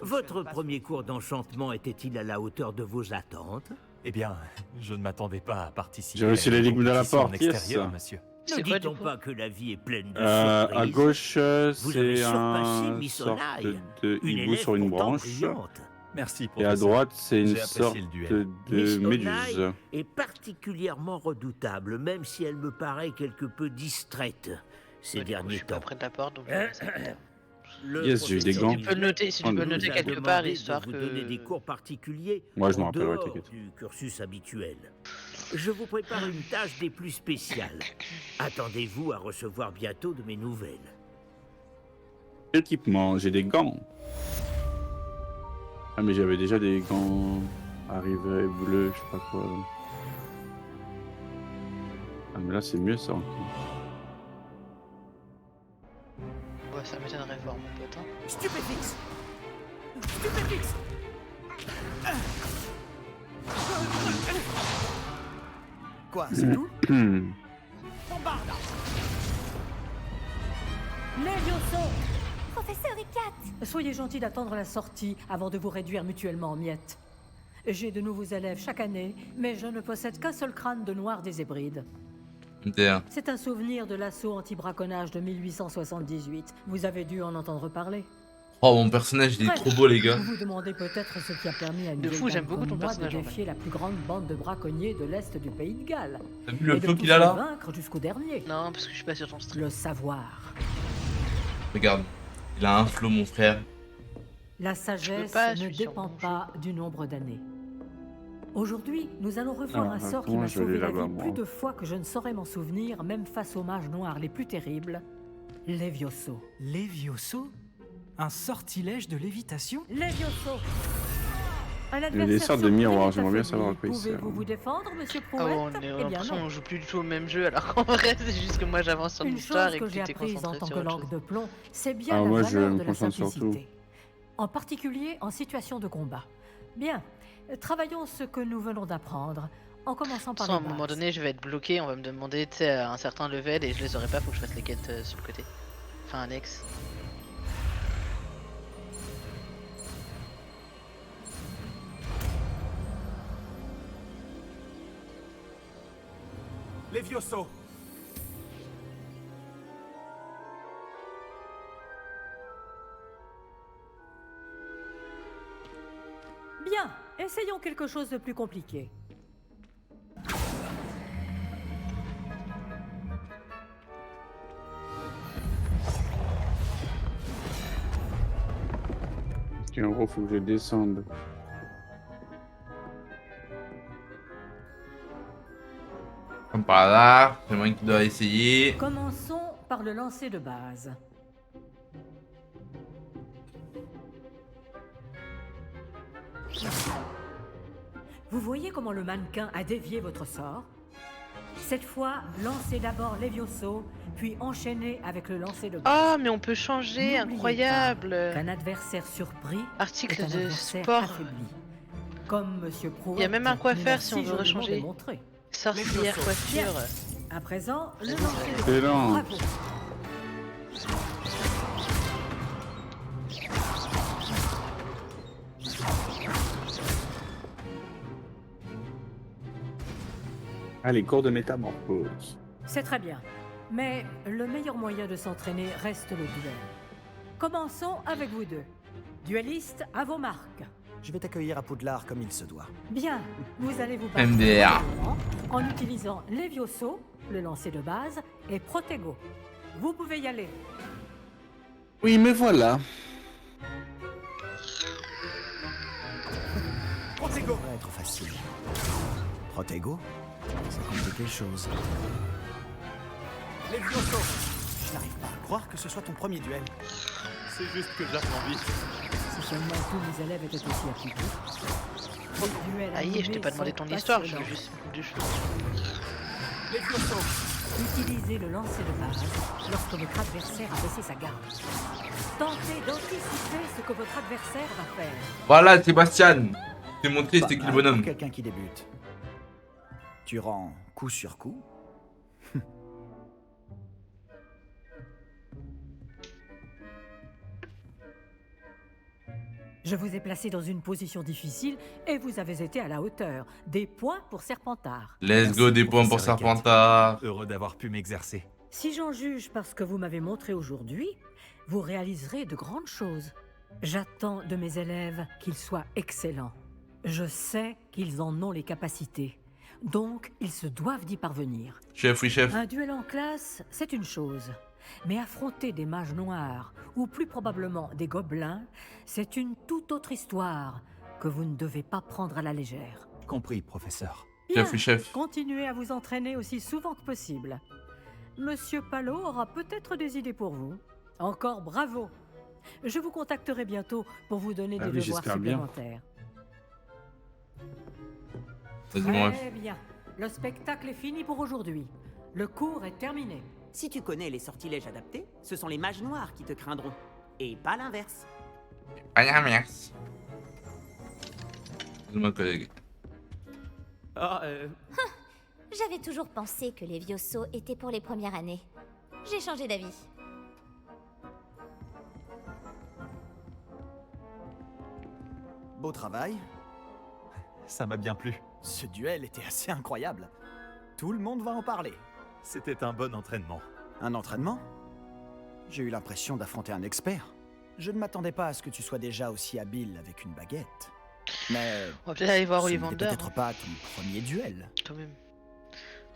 Votre premier cours d'enchantement était-il à la hauteur de vos attentes? Eh bien, je ne m'attendais pas à participer. J'ai réussi à une l'énigme de la compétition porte, en yes. extérieur, monsieur. Ne dit-on pas que la vie est pleine de À surprises? gauche, Vous avez c'est surpassé un Miss sorte Onaï, de une hibou élève sur une pourtant branche. brillante. Merci, Et professeur. à droite, c'est une J'ai apprécié sorte le duel. de Miss méduse. Onaï est particulièrement redoutable, même si elle me paraît quelque peu distraite ces Ouais, du coup, je derniers suis pas temps. près de la porte, donc je vais laisser. Le Yes, j'ai eu des professeur gants. Tu peux le noter, si tu peux le nous noter a quelque part, demandé histoire de vous que... donner des cours particuliers Moi, je me en rappellerai, dehors t'inquiète. du cursus habituel. Je vous prépare une tâche des plus spéciales. Attendez-vous à recevoir bientôt de mes nouvelles. Équipement, j'ai des gants. Ah, mais j'avais déjà des gants arrivés bleus, je sais pas quoi. Ah, mais là, c'est mieux ça encore. Ouais, ça m'étonnerait fort, mon pote. Hein. Stupéfix Stupéfix Quoi, c'est tout? Bombarde! Levioso! Professeur Icat! Soyez gentil d'attendre la sortie avant de vous réduire mutuellement en miettes. J'ai de nouveaux élèves chaque année, mais je ne possède qu'un seul crâne de noir des Hébrides. MDR. C'est un souvenir de l'assaut anti-braconnage de 1878. Vous avez dû en entendre parler. Oh, mon personnage, il est Bref, trop beau, les gars. Vous vous demandez peut-être ce qui a permis à une De vieille fou, j'aime dame beaucoup comme ton moi personnage, de en défier la plus grande bande de braconniers de l'Est du pays de Galles. T'as vu le Et de flow tous qu'il a les là? vaincre jusqu'au dernier. Non, parce que je suis pas sur ton stream. Le savoir. Regarde, il a un flow, mon frère. La sagesse pas, je ne suis sur dépend mon pas du nombre d'années. Aujourd'hui, nous allons revoir Ah, un sort qui comment m'a je vais sauvé la là-bas, vie moi plus de fois que je ne saurais m'en souvenir, même face aux mages noirs les plus terribles. Levioso. Levioso? Un sortilège de lévitation? Levioso! Un Il y a des adversaire sortes de surpris miroirs, est j'aimerais bien affaibli. savoir à quoi il sert. Pouvez-vous vous défendre, monsieur Ah Prouette? bon, on est Eh bien l'impression non. qu'on joue plus du tout au même jeu, alors qu'en vrai, c'est juste que moi j'avance sur Une l'histoire chose et que que j'ai tu t'es apprise en concentré tant sur que autre langue chose. de plomb, c'est bien Ah, la moi, je valeur me de la concentre sur simplicité. En particulier en situation de combat. Bien, travaillons ce que nous venons d'apprendre, en commençant De toute par façon, à les un moment bases. donné, je vais être bloqué, on va me demander, tu sais, à un certain level et je les aurai pas, faut que je fasse les quêtes sur le côté. Enfin, annexe. Levioso! Bien, essayons quelque chose de plus compliqué. Ok, en gros, faut que je descende. Comme par hasard, c'est moi qui dois essayer. Commençons par le lancer de base. Vous voyez comment le mannequin a dévié votre sort? Cette fois, lancez d'abord Levioso, puis enchaînez avec le lancer de base. Ah, mais on peut changer, incroyable. Qu'un adversaire surpris Article est un de adversaire sport. affaibli. Comme Monsieur Prouet. Il y a même un coiffeur si on veut joliment rechanger. démontré. Sorcière, coiffure. À présent, le lancer de base. Excellent. Bravo. Ah, les cours de métamorphose. C'est très bien. Mais le meilleur moyen de s'entraîner reste le duel. Commençons avec vous deux. Duellistes, à vos marques. Je vais t'accueillir à Poudlard comme il se doit. Bien, vous allez vous battre MDR. en utilisant Levioso, le lancer de base, et Protego. Vous pouvez y aller. Oui, mais voilà. Ça devrait être facile. Protego, ça complique les choses. Levioso. Je n'arrive pas à croire que ce soit ton premier duel. C'est juste que j'apprends vite. Si seulement tous mes élèves étaient aussi appliqués. Aïe, je t'ai pas demandé ton histoire, je veux juste deux choses. Levioso. Utilisez le lancer de base lorsque votre adversaire a baissé sa garde. Tentez d'anticiper ce que votre adversaire va faire. Voilà, Sébastien. T'es montré, Pas c'était qui le mal bonhomme. pour quelqu'un qui débute. Tu rends coup sur coup. Je vous ai placé dans une position difficile et vous avez été à la hauteur. Des points pour Serpentard. Let's go, des points pour Serpentard. Heureux d'avoir pu m'exercer. Si j'en juge par ce que vous m'avez montré aujourd'hui, vous réaliserez de grandes choses. J'attends de mes élèves qu'ils soient excellents. Je sais qu'ils en ont les capacités. Donc, ils se doivent d'y parvenir. Chef, oui, chef. Un duel en classe, c'est une chose. Mais affronter des mages noirs, ou plus probablement des gobelins, c'est une toute autre histoire que vous ne devez pas prendre à la légère. Compris, professeur. Bien, Chef, oui, chef. continuez à vous entraîner aussi souvent que possible. Monsieur Palot aura peut-être des idées pour vous. Encore bravo. Je vous contacterai bientôt pour vous donner Ah des oui, devoirs j'espère bien. supplémentaires. Vas-y, mon ref. Très bien. Le spectacle est fini pour aujourd'hui. Le cours est terminé. Si tu connais les sortilèges adaptés, ce sont les mages noirs qui te craindront. Et pas l'inverse. Ah, merci. Mon collègue. J'avais toujours pensé que les Vioso étaient pour les premières années. J'ai changé d'avis. Beau travail. Ça m'a bien plu. Ce duel était assez incroyable. Tout le monde va en parler. C'était un bon entraînement. Un entraînement? J'ai eu l'impression d'affronter un expert. Je ne m'attendais pas à ce que tu sois déjà aussi habile avec une baguette. Mais On va peut-être aller voir ce Ollivander. n'était peut-être pas ton premier duel. Quand même.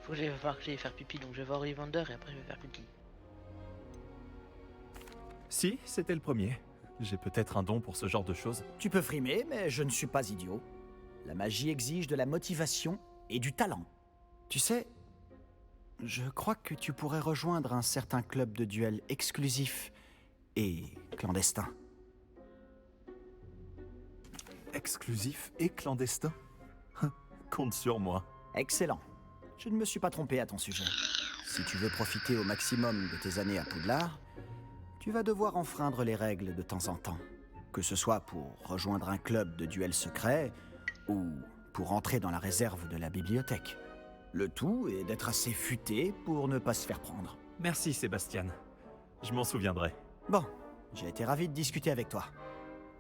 Faut que j'aille voir que j'aille faire pipi, donc je vais voir Ollivander et après je vais faire pipi. Si, c'était le premier. J'ai peut-être un don pour ce genre de choses. Tu peux frimer, mais je ne suis pas idiot. La magie exige de la motivation et du talent. Tu sais, je crois que tu pourrais rejoindre un certain club de duel exclusif et clandestin. Exclusif et clandestin. Compte sur moi. Excellent. Je ne me suis pas trompé à ton sujet. Si tu veux profiter au maximum de tes années à Poudlard, tu vas devoir enfreindre les règles de temps en temps. Que ce soit pour rejoindre un club de duel secret ou pour entrer dans la réserve de la bibliothèque. Le tout est d'être assez futé pour ne pas se faire prendre. Merci, Sébastien. Je m'en souviendrai. Bon, j'ai été ravi de discuter avec toi.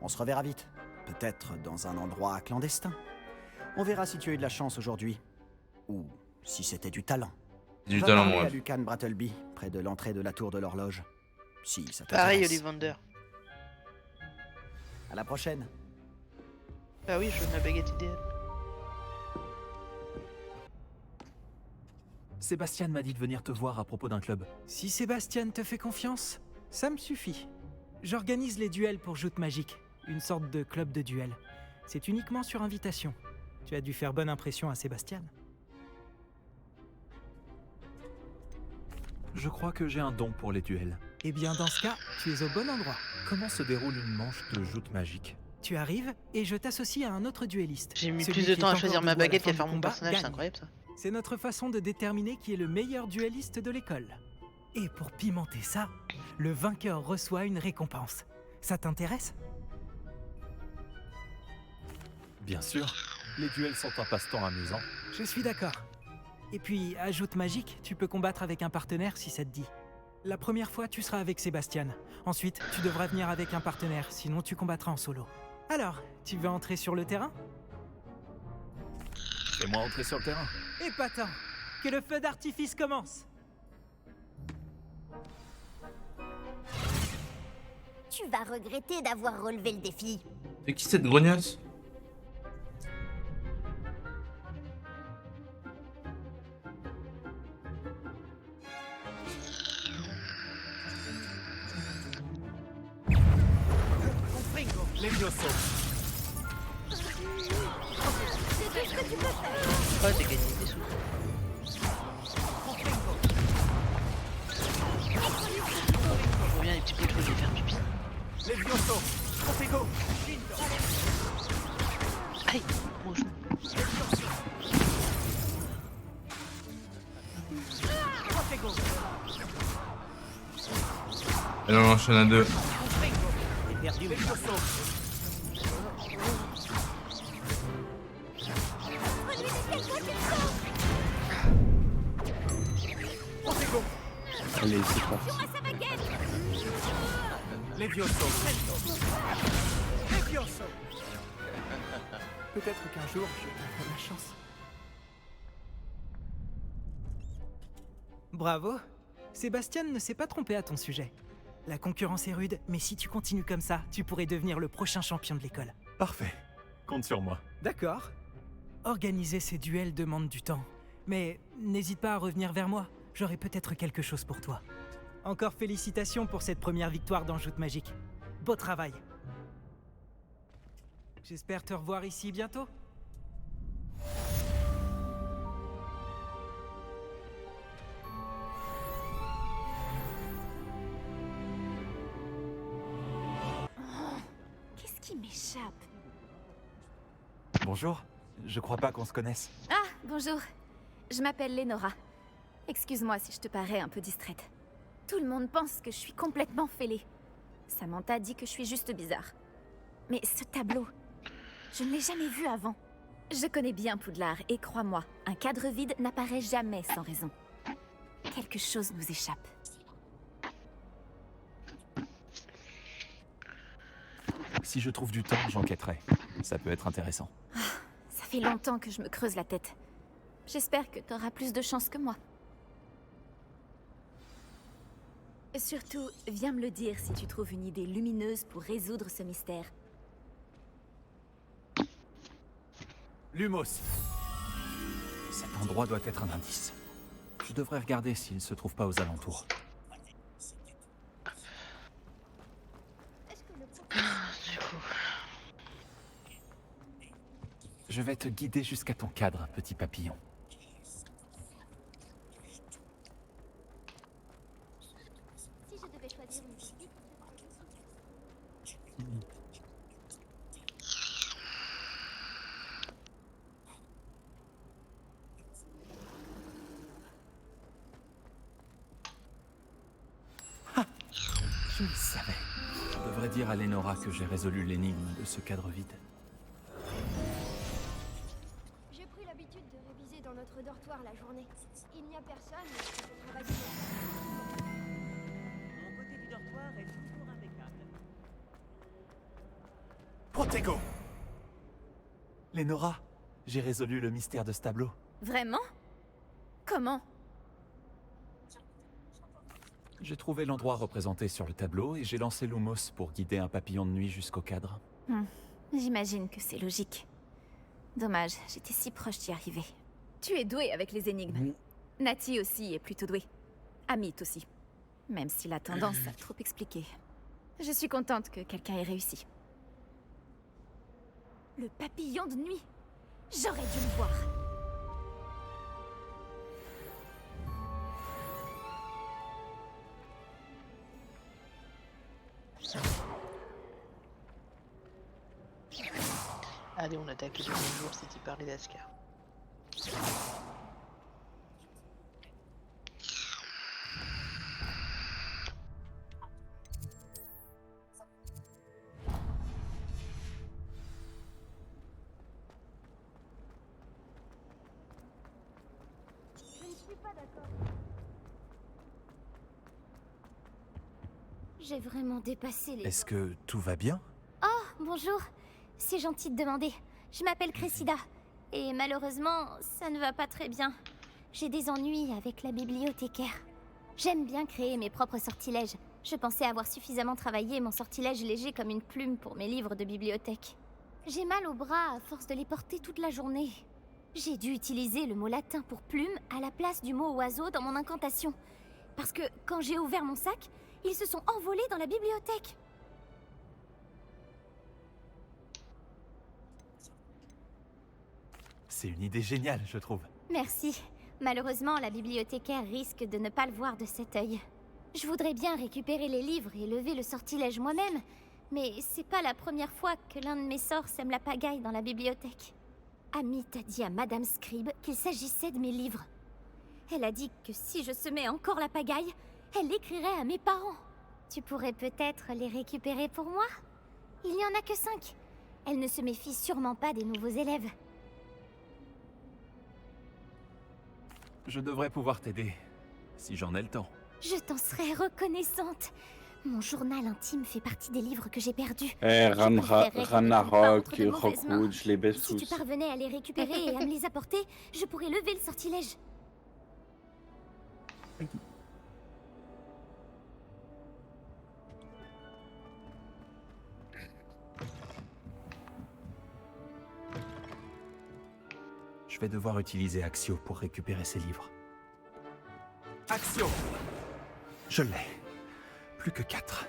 On se reverra vite. Peut-être dans un endroit clandestin. On verra si tu as eu de la chance aujourd'hui. Ou si c'était du talent. Du Va talent, parler moi. à Lucan Brattleby, près de l'entrée de la tour de l'horloge. Si ça Pareil, t'intéresse. Ollivander. À la prochaine. Ah oui, je veux ma baguette idéale. Sébastien m'a dit de venir te voir à propos d'un club. Si Sébastien te fait confiance, ça me suffit. J'organise les duels pour joutes magiques. une sorte de club de duel. C'est uniquement sur invitation. Tu as dû faire bonne impression à Sébastien. Je crois que j'ai un don pour les duels. Eh bien, dans ce cas, tu es au bon endroit. Comment se déroule une manche de joute magique? Tu arrives et je t'associe à un autre duelliste. J'ai mis Celui plus de qui temps est à choisir encore ma debout à la baguette fin qu'à du faire mon combat personnage, c'est gagne. incroyable ça. C'est notre façon de déterminer qui est le meilleur duelliste de l'école. Et pour pimenter ça, le vainqueur reçoit une récompense. Ça t'intéresse? Bien sûr. Les duels sont un passe-temps amusant. Je suis d'accord. Et puis, ajoute magique, tu peux combattre avec un partenaire si ça te dit. La première fois, tu seras avec Sébastien. Ensuite, tu devras venir avec un partenaire, sinon tu combattras en solo. Alors, tu veux entrer sur le terrain? Fais-moi entrer sur le terrain. Épatant! Que le feu d'artifice commence! Tu vas regretter d'avoir relevé le défi. C'est qui cette grognasse? Levioso. C'est tout ce que tu peux faire. Oh, j'ai gagné des sous. Trop bien les petits potos, je vais faire pipi. Levioso. Confego. Aïe, mon genou. Elle en enchaîne à deux. Perdu. Allez, c'est parti. Levioso. Levioso. Peut-être qu'un jour, je donnerai ma chance. Bravo. Sébastien ne s'est pas trompé à ton sujet. La concurrence est rude, mais si tu continues comme ça, tu pourrais devenir le prochain champion de l'école. Parfait. Compte sur moi. D'accord. Organiser ces duels demande du temps. Mais n'hésite pas à revenir vers moi. J'aurai peut-être quelque chose pour toi. Encore félicitations pour cette première victoire dans Joute Magique. Beau travail. J'espère te revoir ici bientôt. Qu'est-ce qui m'échappe? Bonjour. Je crois pas qu'on se connaisse. Ah, bonjour. Je m'appelle Lénora. Excuse-moi si je te parais un peu distraite. Tout le monde pense que je suis complètement fêlée. Samantha dit que je suis juste bizarre. Mais ce tableau, je ne l'ai jamais vu avant. Je connais bien Poudlard et crois-moi, un cadre vide n'apparaît jamais sans raison. Quelque chose nous échappe. Si je trouve du temps, j'enquêterai. Ça peut être intéressant. Ça fait longtemps que je me creuse la tête. J'espère que t'auras plus de chance que moi. Surtout, viens me le dire si tu trouves une idée lumineuse pour résoudre ce mystère. Lumos. Cet endroit doit être un indice. Je devrais regarder s'il ne se trouve pas aux alentours. Je vais te guider jusqu'à ton cadre, petit papillon. Si je devais choisir une technique... Je le savais. Je devrais dire à Lénora que j'ai résolu l'énigme de ce cadre vide. J'ai pris l'habitude de réviser dans notre dortoir la journée. Il n'y a personne, mais je travaille. Mon côté du dortoir est toujours impeccable. Protego! Lénora, j'ai résolu le mystère de ce tableau. Vraiment? Comment? J'ai trouvé l'endroit représenté sur le tableau et j'ai lancé Lumos pour guider un papillon de nuit jusqu'au cadre. J'imagine que c'est logique. Dommage, j'étais si proche d'y arriver. Tu es doué avec les énigmes. Nati aussi est plutôt douée. Amit aussi. Même s'il a tendance à trop expliquer. Je suis contente que quelqu'un ait réussi. Le papillon de nuit. J'aurais dû le voir. Allez, on attaque le premier jour, c'était parler d'Ascar. Je ne suis pas d'accord. J'ai vraiment dépassé les... Est-ce que tout va bien? Oh, bonjour. C'est gentil de demander. Je m'appelle Cressida. Et malheureusement, ça ne va pas très bien. J'ai des ennuis avec la bibliothécaire. J'aime bien créer mes propres sortilèges. Je pensais avoir suffisamment travaillé mon sortilège léger comme une plume pour mes livres de bibliothèque. J'ai mal au bras à force de les porter toute la journée. J'ai dû utiliser le mot latin pour plume à la place du mot oiseau dans mon incantation. Parce que quand j'ai ouvert mon sac, ils se sont envolés dans la bibliothèque. C'est une idée géniale, je trouve. Merci. Malheureusement, la bibliothécaire risque de ne pas le voir de cet œil. Je voudrais bien récupérer les livres et lever le sortilège moi-même, mais c'est pas la première fois que l'un de mes sorts sème la pagaille dans la bibliothèque. Amit a dit à Madame Scribe qu'il s'agissait de mes livres. Elle a dit que si je semais encore la pagaille, elle l'écrirait à mes parents. Tu pourrais peut-être les récupérer pour moi? Il n'y en a que 5. Elle ne se méfie sûrement pas des nouveaux élèves. Je devrais pouvoir t'aider, si j'en ai le temps. Je t'en serais reconnaissante. Mon journal intime fait partie des livres que j'ai perdus. Ragnarok, Rockwood, je les baisse Si tu tous. parvenais à les récupérer et à me les apporter, je pourrais lever le sortilège. Je vais devoir utiliser Axio pour récupérer ces livres. Axio! Je l'ai. Plus que 4.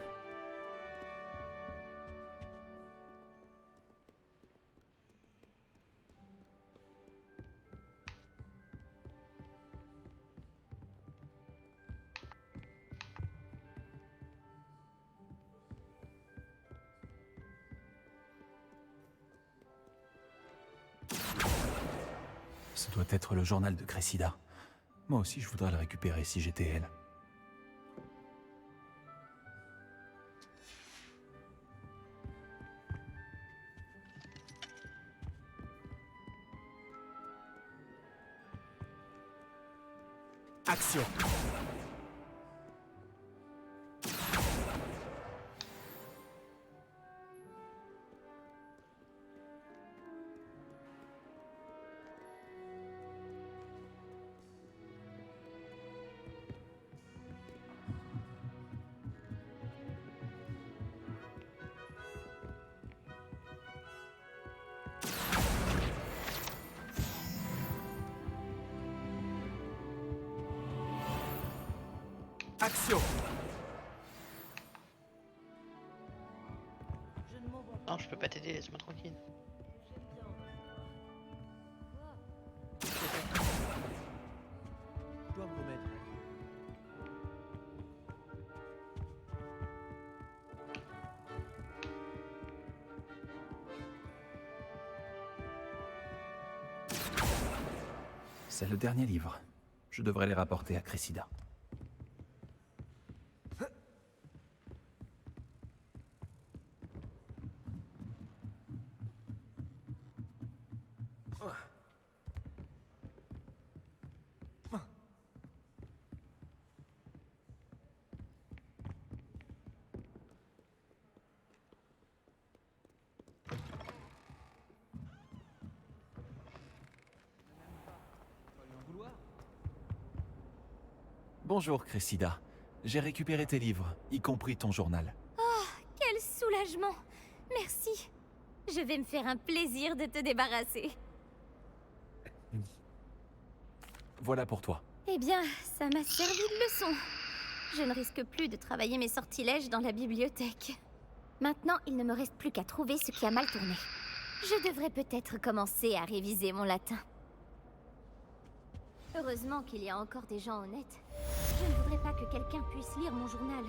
Ce doit être le journal de Cressida. Moi aussi, je voudrais le récupérer si j'étais elle. Action! Action! Non, je peux pas t'aider, laisse-moi tranquille. Je dois me remettre. C'est le dernier livre. Je devrais les rapporter à Cressida. Bonjour Cressida. J'ai récupéré tes livres, y compris ton journal. Oh, quel soulagement! Merci. Je vais me faire un plaisir de te débarrasser. Voilà pour toi. Eh bien, ça m'a servi de leçon. Je ne risque plus de travailler mes sortilèges dans la bibliothèque. Maintenant, il ne me reste plus qu'à trouver ce qui a mal tourné. Je devrais peut-être commencer à réviser mon latin. Heureusement qu'il y a encore des gens honnêtes. Je ne voudrais pas que quelqu'un puisse lire mon journal.